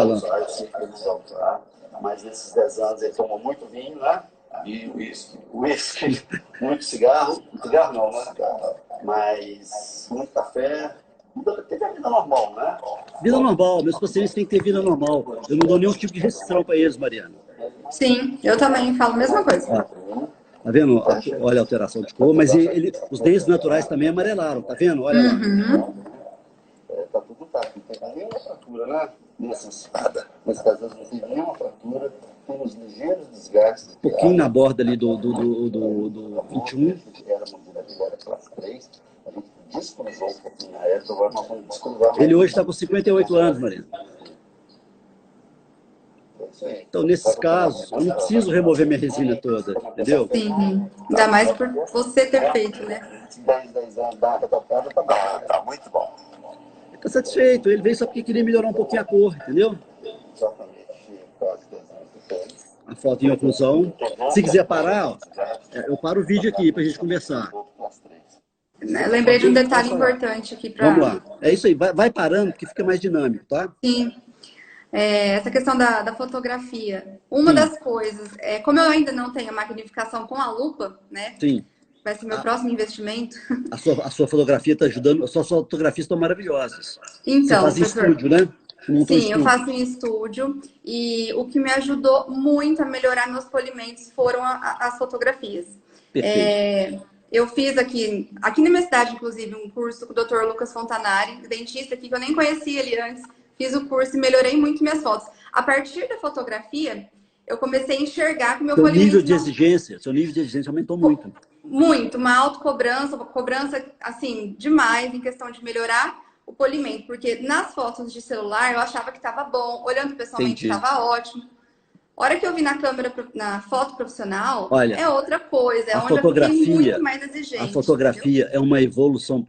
usar, eu sei que ele vai usar. Mas nesses 10 anos ele tomou muito vinho, né? E uísque, muito cigarro. Cigarro não, né? Mas muito café. Teve a vida normal, né? Vida normal, meus pacientes têm que ter vida normal. Eu não dou nenhum tipo de restrição para eles, Mariana. Sim, eu também falo a mesma coisa. Tá vendo? Olha a alteração de cor, mas os dentes naturais também amarelaram, tá vendo? Olha lá. Tá tudo intacto, não tem nenhuma fratura, né? Nessa espada. Mas às vezes não tem nenhuma fratura, tem uns ligeiros desgastes. Um pouquinho na borda ali do 21. Era uma agora classe 3, a gente descruzou um pouquinho na época, agora nós vamos descruzar. Ele hoje está com 58 anos, Mariana. Então, nesses casos, eu não preciso remover minha resina toda, entendeu? Sim, ainda mais por você ter feito, né? 10 anos da tocada, tá muito bom. Ele está satisfeito, ele veio só porque queria melhorar um pouquinho a cor, entendeu? Exatamente, quase 10 anos depois. A foto em oclusão. Se quiser parar, ó, eu paro o vídeo aqui para a gente conversar. Eu lembrei de um detalhe importante aqui para... Vamos lá. É isso aí, vai parando que fica mais dinâmico, tá? Sim. Essa questão da fotografia. Uma das coisas, como eu ainda não tenho a magnificação com a lupa, né? Sim. vai ser meu próximo investimento. A sua fotografia está ajudando, as suas fotografias estão maravilhosas. Você Então, faz em estúdio, né? Montou sim, estúdio. eu faço em estúdio e o que me ajudou muito a melhorar meus polimentos foram as fotografias. Perfeito. Eu fiz aqui na minha cidade, inclusive, um curso com o Dr. Lucas Fontanari, dentista aqui, que eu nem conhecia ele antes. Fiz o curso e melhorei muito minhas fotos. A partir da fotografia, eu comecei a enxergar que o meu Seu polimento... seu nível de exigência aumentou muito. Muito, uma autocobrança, uma cobrança, assim, demais em questão de melhorar o polimento. Porque nas fotos de celular eu achava que estava bom, olhando pessoalmente estava ótimo. A hora que eu vi na câmera, na foto profissional, olha, é outra coisa. É a onde fotografia, eu fiquei muito mais exigente. A fotografia, entendeu? É uma evolução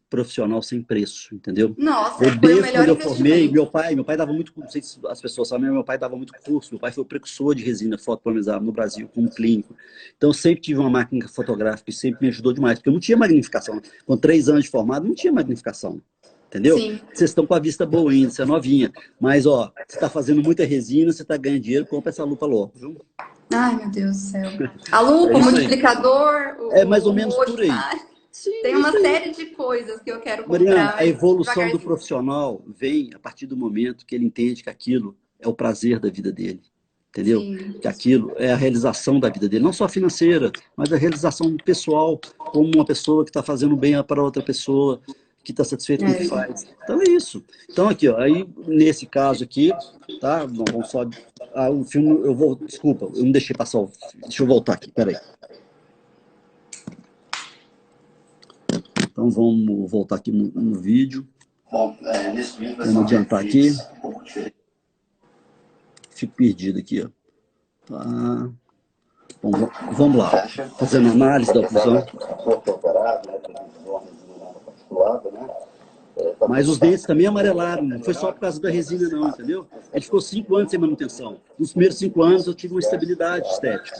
profissional sem preço, entendeu? Nossa, foi o melhor quando eu investimento. formei, meu pai dava muito, não sei se as pessoas sabem, meu pai dava muito curso, meu pai foi o precursor de resina fotopolimerizável no Brasil, como clínico. Então, eu sempre tive uma máquina fotográfica e sempre me ajudou demais, porque eu não tinha magnificação. Com 3 anos de formado, não tinha magnificação. Entendeu? Sim. Vocês estão com a vista boa ainda, você é novinha. Mas, ó, você está fazendo muita resina, você está ganhando dinheiro, compra essa lupa logo, viu? Ai, meu Deus do céu. A lupa, o multiplicador, é mais ou menos por aí. Sim, tem uma série de coisas que eu quero comprar. Mariana, a evolução do profissional vem a partir do momento que ele entende que aquilo é o prazer da vida dele. Entendeu? Sim. Que aquilo é a realização da vida dele, não só financeira, mas a realização pessoal, como uma pessoa que está fazendo bem para outra pessoa, que está satisfeito com o que faz. Então é isso. Então aqui, ó, aí nesse caso aqui, tá? Vamos só... o filme, desculpa, eu não deixei passar deixa eu voltar aqui, peraí. Então vamos voltar aqui no vídeo. Bom, nesse vídeo vamos adiantar aqui. Fico perdido aqui, ó. Tá. Bom, vamos lá. Fazendo análise da oclusão. Mas os dentes também amarelaram, não foi só por causa da resina não, entendeu? Ele ficou 5 anos sem manutenção. Nos primeiros 5 anos eu tive uma estabilidade estética.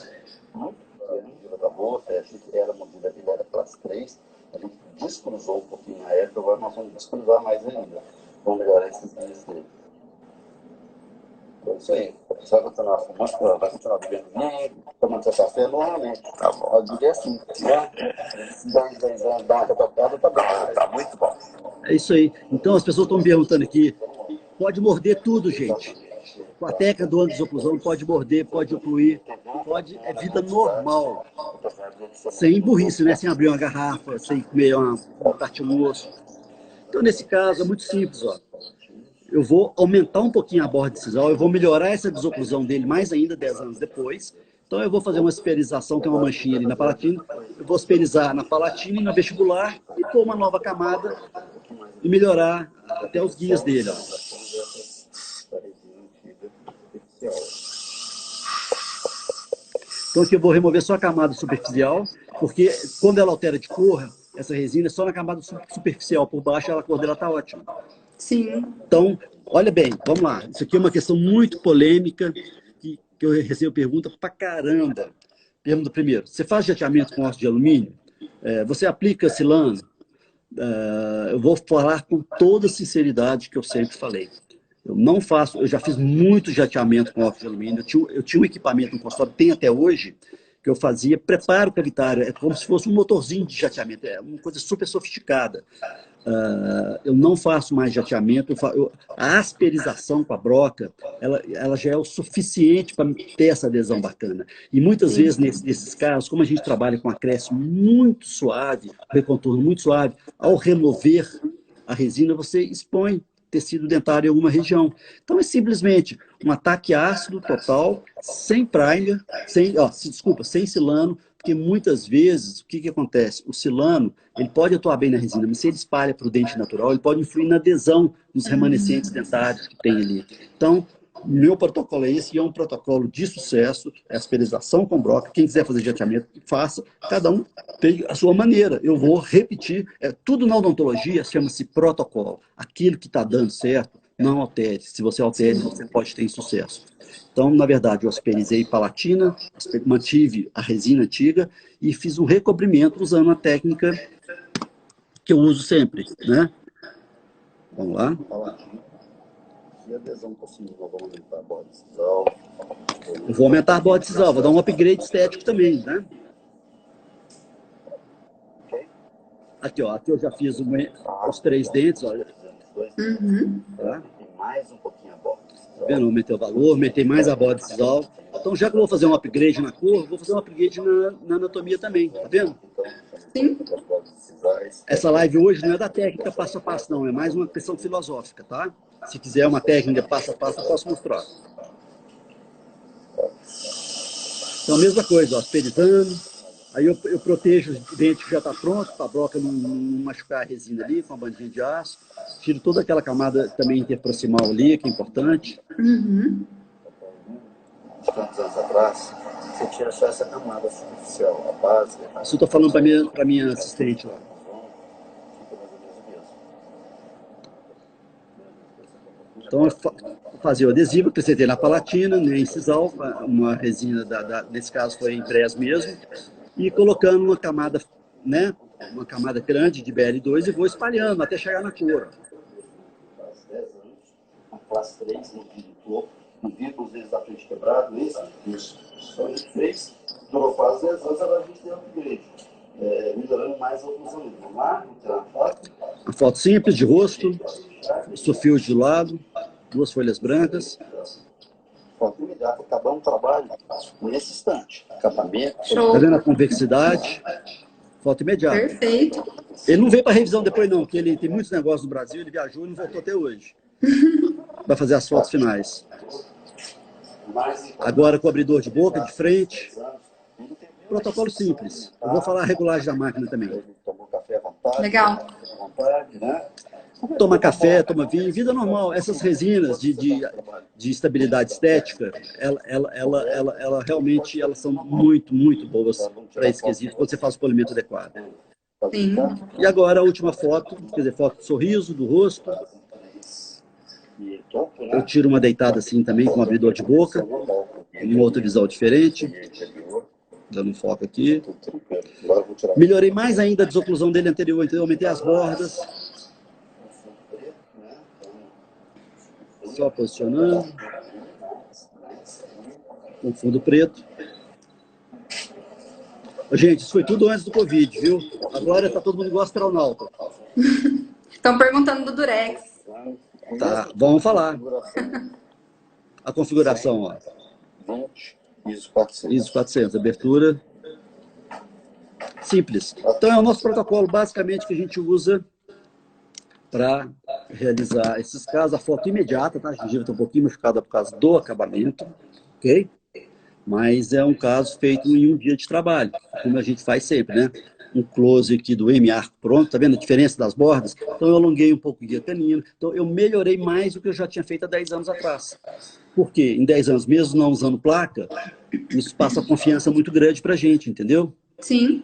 Era mordida, ele era classe 3, a gente descruzou um pouquinho na época, agora nós vamos descruzar mais ainda. Vamos melhorar esses dias dele. Então, isso aí. Você vai continuar fumando, vai continuar bebendo vinho, tomando seu café normalmente. Tá bom. Eu diria assim, né? 10 anos, dá uma retocada, tá bom. Tá muito bom. É isso aí. Então, as pessoas estão me perguntando aqui, pode morder tudo, gente. Com a técnica do anti-oclusão, pode morder, pode ocluir, pode, é vida normal. Sem burrice, né? Sem abrir uma garrafa, sem comer um cartilhoso. Então, nesse caso, é muito simples, ó. Eu vou aumentar um pouquinho a borda de sisal, eu vou melhorar essa desoclusão dele mais ainda 10 anos depois. Então, eu vou fazer uma asperização, tem uma manchinha ali na palatina, eu vou asperizar na palatina e na vestibular e pôr uma nova camada e melhorar até os guias dele, ó. Então, aqui eu vou remover só a camada superficial, porque quando ela altera de cor, essa resina é só na camada superficial, por baixo a cor dela está ótima. Sim. Então, olha bem, vamos lá. Isso aqui é uma questão muito polêmica, que eu recebo pergunta pra caramba. Pergunta primeiro, você faz jateamento com óxido de alumínio? Você aplica silano? Eu vou falar com toda a sinceridade que eu sempre falei. Eu não faço, eu já fiz muito jateamento com óxido de alumínio. Eu tinha um equipamento no consultório, tem até hoje, que eu fazia preparo cavitário. É como se fosse um motorzinho de jateamento, é uma coisa super sofisticada. Eu não faço mais jateamento, a asperização com a broca, ela já é o suficiente para ter essa adesão bacana. E muitas vezes, nesses casos, como a gente trabalha com acréscimo muito suave, recontorno muito suave, ao remover a resina, você expõe tecido dentário em alguma região. Então, é simplesmente um ataque ácido total, sem primer, sem silano, porque muitas vezes, o que acontece? O silano, ele pode atuar bem na resina, mas se ele espalha para o dente natural, ele pode influir na adesão dos remanescentes dentários que tem ali. Então, meu protocolo é esse, e é um protocolo de sucesso, é asperização com broca. Quem quiser fazer jateamento, faça. Cada um tem a sua maneira. Eu vou repetir. Tudo na odontologia chama-se protocolo. Aquilo que está dando certo, não altere. Se você altere, você pode ter insucesso. Então, na verdade, eu asperizei palatina, mantive a resina antiga e fiz um recobrimento usando a técnica que eu uso sempre, né? Vamos lá. E adesão possível, vamos aumentar a borda de sisal. Eu vou aumentar a borda de sisal, vou dar um upgrade estético também, né? Aqui, ó, aqui eu já fiz os 3 dentes, olha. Uhum. Tá? Tem mais um pouquinho a borda. Tá vendo? Aumentei o valor, aumentei mais a borda de sisal. Então, já que eu vou fazer um upgrade na cor, vou fazer um upgrade na anatomia também, tá vendo? Sim. Essa live hoje não é da técnica passo a passo, não. É mais uma questão filosófica, tá? Se quiser uma técnica passo a passo, eu posso mostrar. Então, a mesma coisa, ó, asperitando. Aí eu protejo o dente que já está pronto, para a broca não machucar a resina ali, com a bandinha de aço. Tiro toda aquela camada também interproximal ali, que é importante. Uhum. Tantos anos atrás, você tira só essa camada superficial, a base. Isso eu estou falando para minha assistente lá. Então, eu fazia o adesivo, acrescentei na palatina, né, em sisal, uma resina, nesse caso foi em press mesmo, e colocando uma camada, né, uma camada grande de BL2 e vou espalhando até chegar na cor. Faz 10 anos, a classe 3, no vidro topo, no vidro, os dedos da frente quebrado, isso. Então a gente fez, durou quase 10 anos, agora a gente tem um upgrade. Melhorando mais a oclusão. Vamos lá, então a foto. Uma foto simples, de rosto, sulfios de lado, 2 folhas brancas. Foto imediata, acabamos o trabalho nesse instante. Acabamento. Show. Tá vendo a convexidade? Foto imediata. Perfeito. Ele não veio para revisão depois, não, porque ele tem muitos negócios no Brasil, ele viajou e não voltou até hoje. Vai fazer as fotos finais. Agora com o abridor de boca, de frente. Protocolo simples. Eu vou falar a regulagem da máquina também. Tomou café à vontade. Legal. À vontade, né? Toma café, toma vinho, vida normal. Essas resinas de estabilidade estética, ela realmente elas são muito, muito boas para esse quesito, quando você faz o polimento adequado. Sim. E agora a última foto, quer dizer, foto do sorriso, do rosto. Eu tiro uma deitada assim também, com um abridor de boca, uma outra visão diferente. Dando um foco aqui. Melhorei mais ainda a desoclusão dele anterior, então eu aumentei as bordas. Só posicionando. Com fundo preto. Gente, isso foi tudo antes do Covid, viu? Agora tá todo mundo igual astronauta. Estão perguntando do Durex. Tá, vamos falar. A configuração, ó. 20, ISO 400. ISO 400, abertura. Simples. Então é o nosso protocolo, basicamente, que a gente usa para realizar esses casos. A foto imediata, tá? A gengiva está um pouquinho machucada por causa do acabamento, ok? Mas é um caso feito em um dia de trabalho, como a gente faz sempre, né? Um close aqui do M-arco pronto, tá vendo a diferença das bordas? Então eu alonguei um pouco de canino, então eu melhorei mais do que eu já tinha feito há 10 anos atrás. Por quê? Em 10 anos, mesmo não usando placa, isso passa confiança muito grande pra gente, entendeu? Sim.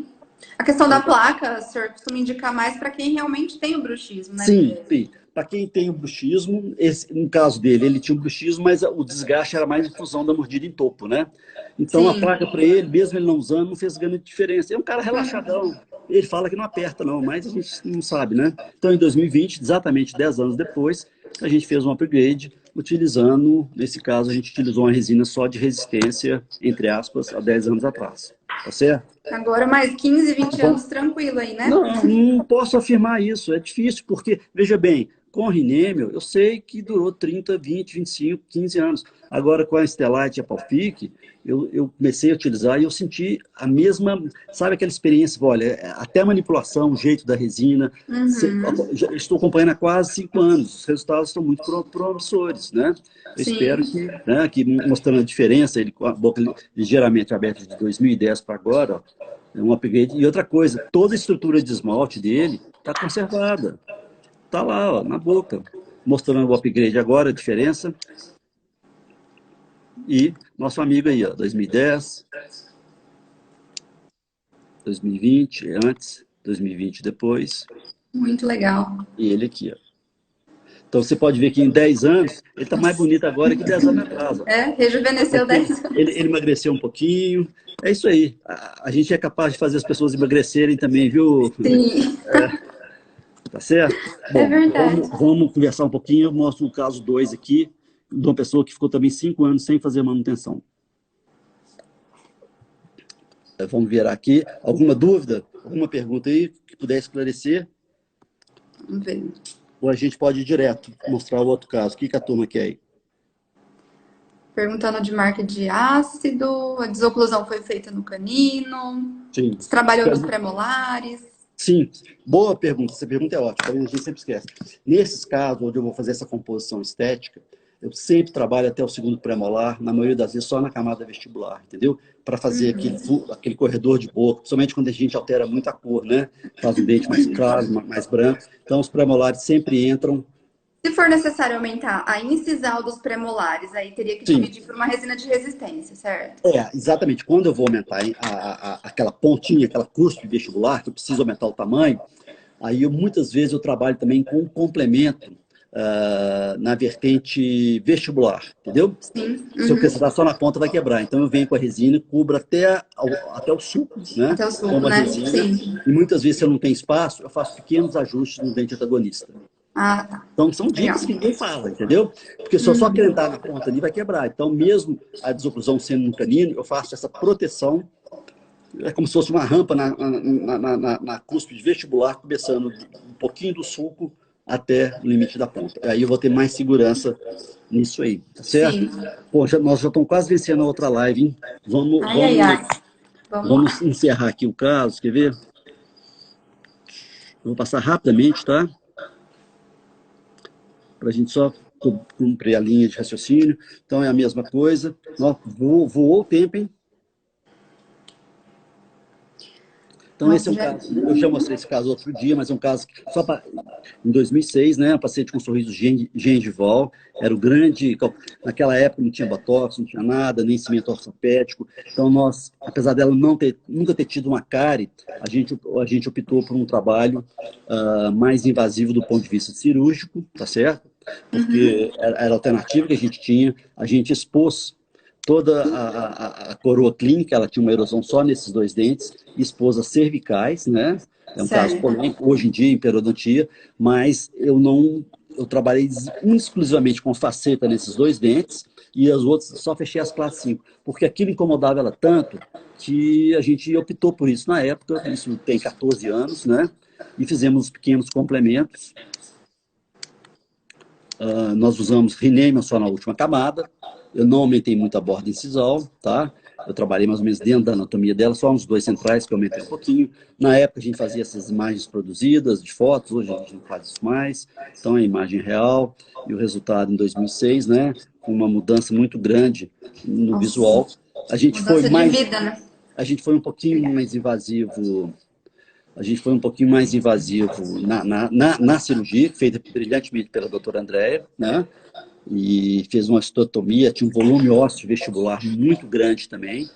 A questão da placa, o senhor costuma indicar mais para quem realmente tem o bruxismo, né? Sim, sim. Para quem tem o bruxismo, no caso dele, ele tinha o bruxismo, mas o desgaste era mais em função da mordida em topo, né? Então Sim. a placa para ele, mesmo ele não usando, não fez grande diferença. É um cara relaxadão. Ele fala que não aperta não, mas a gente não sabe, né? Então em 2020, exatamente 10 anos depois, a gente fez um upgrade utilizando, nesse caso, a gente utilizou uma resina só de resistência, entre aspas, há 10 anos atrás. Tá certo? Agora mais 15, 20 anos tranquilo aí, né? Não posso afirmar isso, é difícil, porque, veja bem, com o Rinêmio, eu sei que durou 30, 20, 25, 15 anos. Agora, com a Estelite e a Palfic, eu comecei a utilizar e eu senti a mesma, sabe aquela experiência, olha, até a manipulação, o jeito da resina, já estou acompanhando há quase 5 anos, os resultados estão muito promissores, né? Eu Sim. espero que mostrando a diferença, ele com a boca ligeiramente aberta de 2010 para agora, ó, é um upgrade. E outra coisa, toda a estrutura de esmalte dele está conservada. Está lá, ó, na boca. Mostrando o upgrade agora, a diferença. E nosso amigo aí, ó, 2010, 2020 antes, 2020 depois. Muito legal. E ele aqui, ó. Então você pode ver que em 10 anos, ele está mais bonito agora que 10 anos atrás. Ó. Rejuvenesceu 10 anos. Ele emagreceu um pouquinho. É isso aí. A gente é capaz de fazer as pessoas emagrecerem também, viu? Sim. Tá certo? Bom, É verdade. vamos conversar um pouquinho. Eu mostro o caso 2 aqui, de uma pessoa que ficou também 5 anos sem fazer manutenção. Vamos virar aqui. Alguma dúvida? alguma pergunta aí que puder esclarecer? Vamos ver. Ou a gente pode ir direto, mostrar o outro caso. O que a turma quer aí? Perguntando de marca de ácido, a desoclusão foi feita no canino, Sim. se trabalhou nos premolares. Sim, boa pergunta. Essa pergunta é ótima, a gente sempre esquece. Nesses casos, onde eu vou fazer essa composição estética, eu sempre trabalho até o segundo premolar, na maioria das vezes só na camada vestibular, entendeu? Para fazer aquele corredor de boca, principalmente quando a gente altera muito a cor, né? Faz um dente mais claro, mais branco. Então, os premolares sempre entram. Se for necessário aumentar a incisal dos premolares, aí teria que dividir por uma resina de resistência, certo? Exatamente. Quando eu vou aumentar aquela pontinha, aquela cuspe vestibular, que eu preciso aumentar o tamanho, aí muitas vezes eu trabalho também com um complemento na vertente vestibular, entendeu? Sim. Se eu precisar só na ponta, vai quebrar. Então eu venho com a resina, cubro até o sulco, né? Até o sulco, né? Resina, sim. E muitas vezes, se eu não tenho espaço, eu faço pequenos ajustes no dente antagonista. Ah, tá. Então, são dicas que ninguém fala, entendeu? Porque só acrescentar na ponta ali vai quebrar. Então, mesmo a desoclusão sendo no canino, eu faço essa proteção, é como se fosse uma rampa na cúspide vestibular, começando um pouquinho do sulco até o limite da ponta. Aí eu vou ter mais segurança nisso aí, tá certo? Sim. Poxa, nós já estamos quase vencendo a outra live, hein? Vamos encerrar aqui o caso, quer ver? Eu vou passar rapidamente, tá? Para a gente só cumprir a linha de raciocínio. Então, é a mesma coisa. Voou o tempo, hein? Então, esse é um caso. Eu já mostrei esse caso outro dia, mas é um caso só em 2006, né? Um paciente com um sorriso gengival. Era o grande. Naquela época não tinha botox, não tinha nada, nem cimento ortopédico. Então, nós, apesar dela nunca ter tido uma cárie, a gente optou por um trabalho mais invasivo do ponto de vista cirúrgico, tá certo? Porque era a alternativa que a gente tinha. A gente expôs toda a coroa clínica, ela tinha uma erosão só nesses dois dentes, expôs as cervicais, né? É um caso polêmico hoje em dia em periodontia, mas eu trabalhei exclusivamente com faceta nesses dois dentes e as outras só fechei as classes 5, porque aquilo incomodava ela tanto que a gente optou por isso na época, isso tem 14 anos, né? E fizemos pequenos complementos. Nós usamos Rinemion só na última camada. Eu não aumentei muito a borda incisal, tá? Eu trabalhei mais ou menos dentro da anatomia dela, só uns dois centrais que eu aumentei um pouquinho. Na época a gente fazia essas imagens produzidas de fotos, hoje a gente não faz isso mais. Então é a imagem real e o resultado em 2006, né? Com uma mudança muito grande no visual. A gente foi mais de vida, né? A gente foi um pouquinho mais invasivo. A gente foi um pouquinho mais invasivo na cirurgia, feita brilhantemente pela doutora Andréia, né? E fez uma estotomia, tinha um volume ósseo vestibular muito grande também.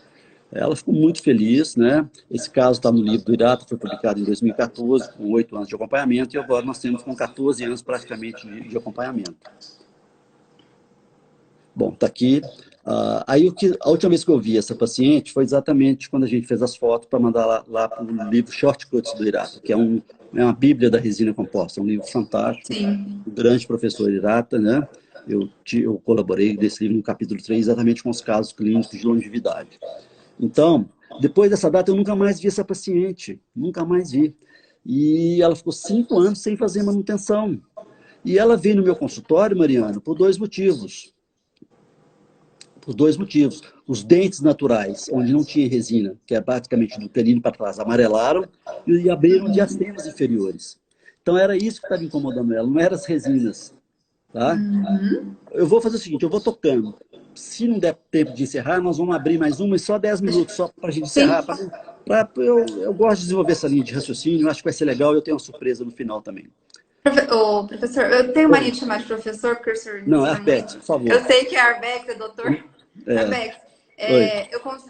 Ela ficou muito feliz, né? Esse caso está no livro do Irata, foi publicado em 2014, com 8 anos de acompanhamento, e agora nós temos com 14 anos praticamente de acompanhamento. Bom, está aqui. Aí a última vez que eu vi essa paciente foi exatamente quando a gente fez as fotos para mandar lá para o livro Shortcuts do Irata, que é uma bíblia da resina composta, um livro fantástico. Sim. O grande professor Irata, né? Eu colaborei nesse livro no capítulo 3 exatamente com os casos clínicos de longevidade. Então, depois dessa data eu nunca mais vi essa paciente, nunca mais vi. E ela ficou 5 anos sem fazer manutenção. E ela veio no meu consultório, Mariana, por dois motivos. Os dentes naturais, onde não tinha resina, que é praticamente do canino para trás, amarelaram e abriram diastemas inferiores. Então era isso que estava incomodando ela, não eram as resinas. Tá? Eu vou fazer o seguinte, eu vou tocando. Se não der tempo de encerrar, nós vamos abrir mais uma e só 10 minutos, só para a gente encerrar. Eu gosto de desenvolver essa linha de raciocínio, acho que vai ser legal e eu tenho uma surpresa no final também. Professor, eu tenho mania de chamar de professor, porque o senhor... Não, é Arbex, por favor. Eu sei que é Arbex, é doutor. Arbex,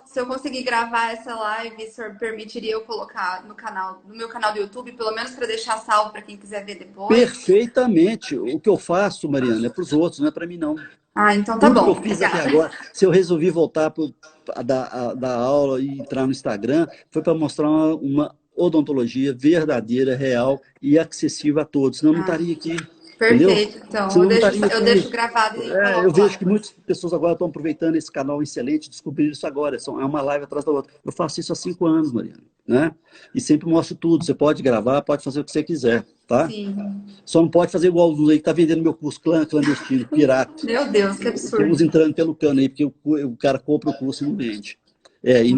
se eu conseguir gravar essa live, o senhor permitiria eu colocar no meu canal do YouTube, pelo menos para deixar salvo para quem quiser ver depois? Perfeitamente. O que eu faço, Mariana, é para os outros, não é para mim, não. Então tá bom. O que eu fiz aqui agora, se eu resolvi voltar da aula e entrar no Instagram, foi para mostrar uma odontologia verdadeira, real e acessível a todos. Senão eu não estaria aqui. Perfeito. Então, Senão não eu deixo gravado e coloco eu vejo lá. que muitas pessoas agora estão aproveitando esse canal excelente, descobriram isso agora. É uma live atrás da outra. Eu faço isso há 5 anos, Mariana, né? E sempre mostro tudo. Você pode gravar, pode fazer o que você quiser, tá? Sim. Só não pode fazer igual os aí que tá vendendo meu curso clandestino, pirata. Meu Deus, que absurdo. Temos entrando pelo cano aí, porque o cara compra o curso e não vende. E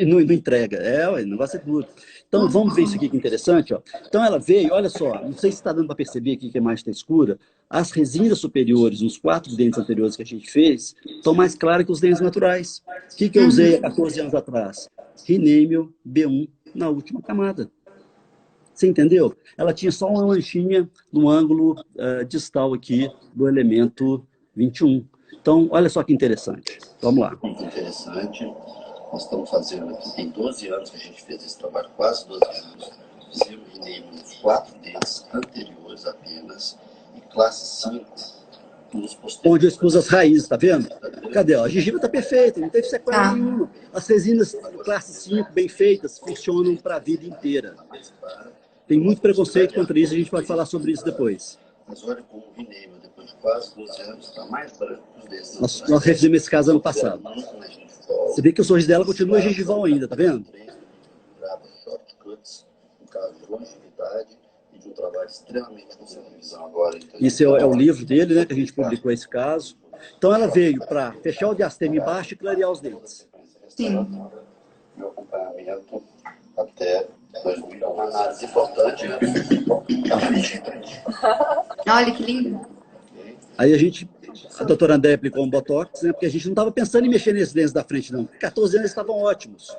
não entrega. O negócio é duro. Então, vamos ver isso aqui que é interessante. Ó. Então, ela veio, olha só, não sei se está dando para perceber aqui que a imagem está escura, as resinas superiores, nos 4 dentes anteriores que a gente fez, estão mais claras que os dentes naturais. O que eu usei há 14 anos atrás? Rinêmio B1 na última camada. Você entendeu? Ela tinha só uma manchinha no ângulo distal aqui do elemento 21. Então, olha só que interessante. Vamos lá. Muito interessante. Nós estamos fazendo aqui, tem 12 anos que a gente fez esse trabalho, quase 12 anos. Fizemos Rinêmio nos 4 dentes anteriores apenas, e classe 5 nos posteriores. Onde eu expus as raízes, tá vendo? Cadê? A gengiva está perfeita, não teve sequela nenhuma. As resinas classe 5 bem feitas funcionam para a vida inteira. Tem muito preconceito contra isso, a gente pode falar sobre isso depois. Mas olha como o Rinêmio, depois de quase 12 anos, está mais branco que os dentes. Nós refizemos esse caso ano passado. Você vê que o sorriso dela continua gengival ainda, tá vendo? Grava shortcuts, um caso de longevidade e de um trabalho extremamente com visão agora. Isso é o livro dele, né, que a gente publicou esse caso. Então ela veio para fechar o diastema embaixo e clarear os dentes. Sim. Meu acompanhamento até 2000 é uma análise importante, né? Olha que lindo. Aí a doutora André aplicou um botox, né, porque a gente não estava pensando em mexer nesses dentes da frente, não. 14 anos eles estavam ótimos.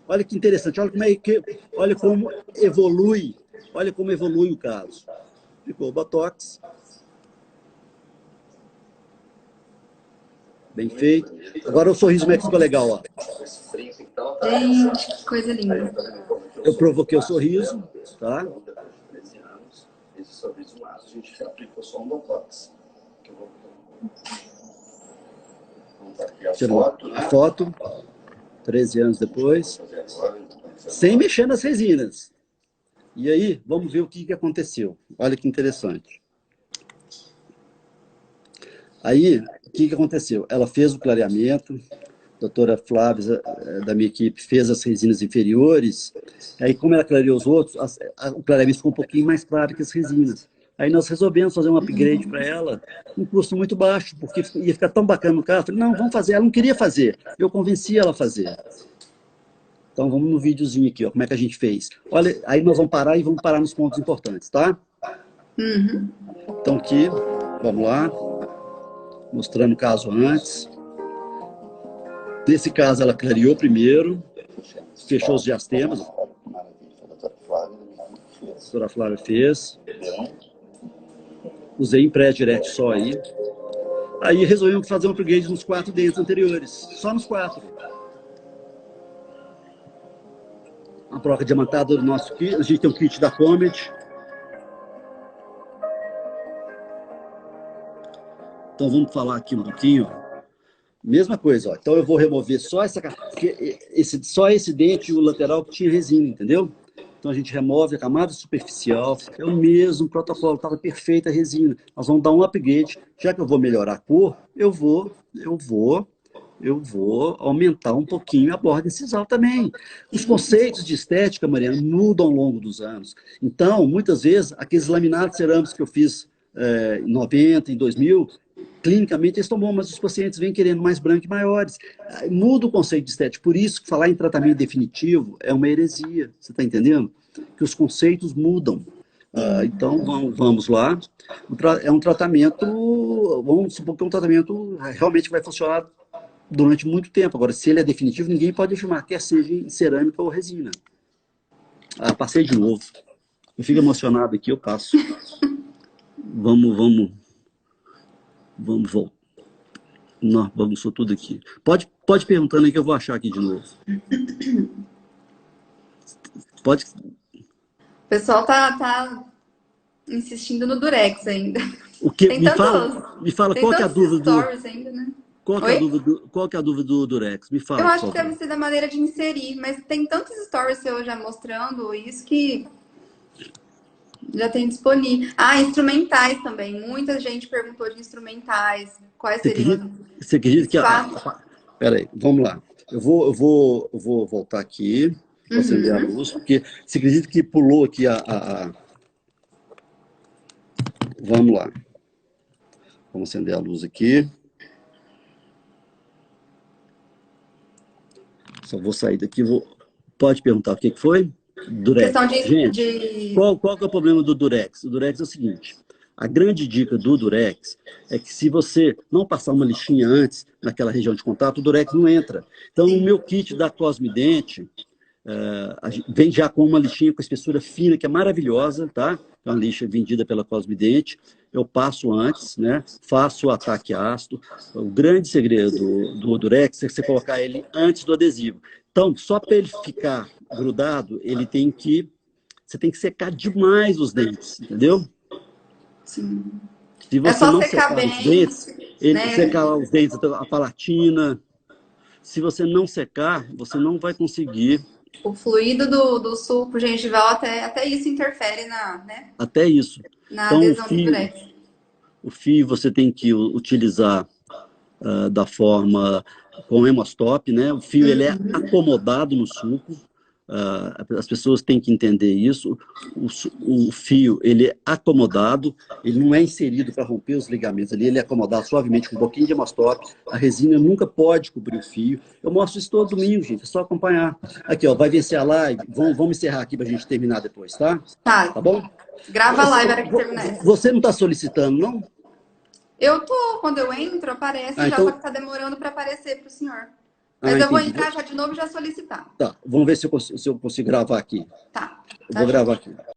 Olha que interessante, olha como evolui o caso. Ficou o botox. Bem feito. Agora o sorriso como é que ficou legal, ó. Gente, que coisa linda. Eu provoquei o sorriso, tá? Esse sorriso massa, a gente aplicou só um botox. Tirou a foto, 13 anos depois, sem mexer nas resinas. E aí, vamos ver o que aconteceu. Olha que interessante. Aí, o que aconteceu? Ela fez o clareamento, a doutora Flávia, da minha equipe, fez as resinas inferiores. Aí, como ela clareou os outros, o clareamento ficou um pouquinho mais claro que as resinas. Aí nós resolvemos fazer um upgrade para ela, um custo muito baixo, porque ia ficar tão bacana no carro. Falei, não, vamos fazer. Ela não queria fazer. Eu convenci ela a fazer. Então, vamos no videozinho aqui, ó, como é que a gente fez. Olha, aí nós vamos parar e vamos parar nos pontos importantes, tá? Então, aqui, vamos lá. Mostrando o caso antes. Nesse caso, ela clareou primeiro, fechou os diastemas. A doutora Flávia fez. Usei em pré-direct só aí. Aí resolvemos fazer um upgrade nos 4 dentes anteriores. Só nos 4. A broca diamantada do nosso kit. A gente tem um kit da Comet. Então vamos falar aqui um pouquinho. Mesma coisa, ó. Então eu vou remover só só esse dente e o lateral que tinha resina, entendeu? Então a gente remove a camada superficial, é o mesmo protocolo, estava perfeita a resina. Nós vamos dar um upgrade, já que eu vou melhorar a cor, eu vou aumentar um pouquinho a borda incisal também. Os conceitos de estética, Mariana, mudam ao longo dos anos. Então, muitas vezes, aqueles laminados cerâmicos que eu fiz em 90, em 2000, clinicamente eles estão bons, mas os pacientes vêm querendo mais branco e maiores. Muda o conceito de estética. Por isso que falar em tratamento definitivo é uma heresia. Você está entendendo? Que os conceitos mudam. Então, vamos lá. É um tratamento, vamos supor que é um tratamento realmente vai funcionar durante muito tempo. Agora, se ele é definitivo, ninguém pode afirmar, quer seja em cerâmica ou resina. Passei de novo. Eu fico emocionado aqui, eu passo. Vamos voltar. Não, bagunçou tudo aqui. Pode perguntando aí que eu vou achar aqui de novo. Pode. O pessoal tá insistindo no Durex ainda. O que? Me fala qual que é a dúvida do... Ainda, né? Qual que é a dúvida do Durex? Me fala. Eu acho que deve ser da maneira de inserir, mas tem tantos stories eu já mostrando isso que Já tem disponível. Ah, instrumentais também. Muita gente perguntou de instrumentais. Quais seriam? Você acredita que... Peraí, vamos lá. Eu vou voltar aqui, vou acender a luz, porque você acredita que pulou aqui Vamos lá. Vamos acender a luz aqui. Só vou sair daqui. Pode perguntar o que foi? Durex. Gente, qual que é o problema do Durex? O Durex é o seguinte. A grande dica do Durex é que se você não passar uma lixinha antes naquela região de contato, o Durex não entra. Então, o meu kit da Cosmidente vem já com uma lixinha com espessura fina, que é maravilhosa, tá? É uma lixa vendida pela Cosmidente. Eu passo antes, né? Faço o ataque ácido. O grande segredo do Durex é você colocar ele antes do adesivo. Então, só para ele ficar grudado, você tem que secar demais os dentes, entendeu? Sim. Se você não secar bem, os dentes, né? secar os dentes, a palatina, se você não secar, você não vai conseguir. O fluido do suco gengival, até isso interfere né? Até isso. Na então, adesão do Durex. O fio você tem que utilizar da forma com hemostop, né? O fio ele é acomodado no suco. As pessoas têm que entender isso. O fio ele é acomodado, ele não é inserido para romper os ligamentos ali, ele é acomodado suavemente com um pouquinho de hemostop. A resina nunca pode cobrir o fio. Eu mostro isso todo domingo, gente, é só acompanhar. Aqui, ó, vai vencer a live. Vamos encerrar aqui para a gente terminar depois, tá? Tá bom? Grava a live para que terminar. Você não está solicitando, não? Eu tô. Quando eu entro, aparece já, então... só que tá demorando para aparecer para o senhor. Mas eu vou entrar já de novo e já solicitar. Tá, vamos ver se eu consigo gravar aqui. Tá. Eu vou gravar aqui.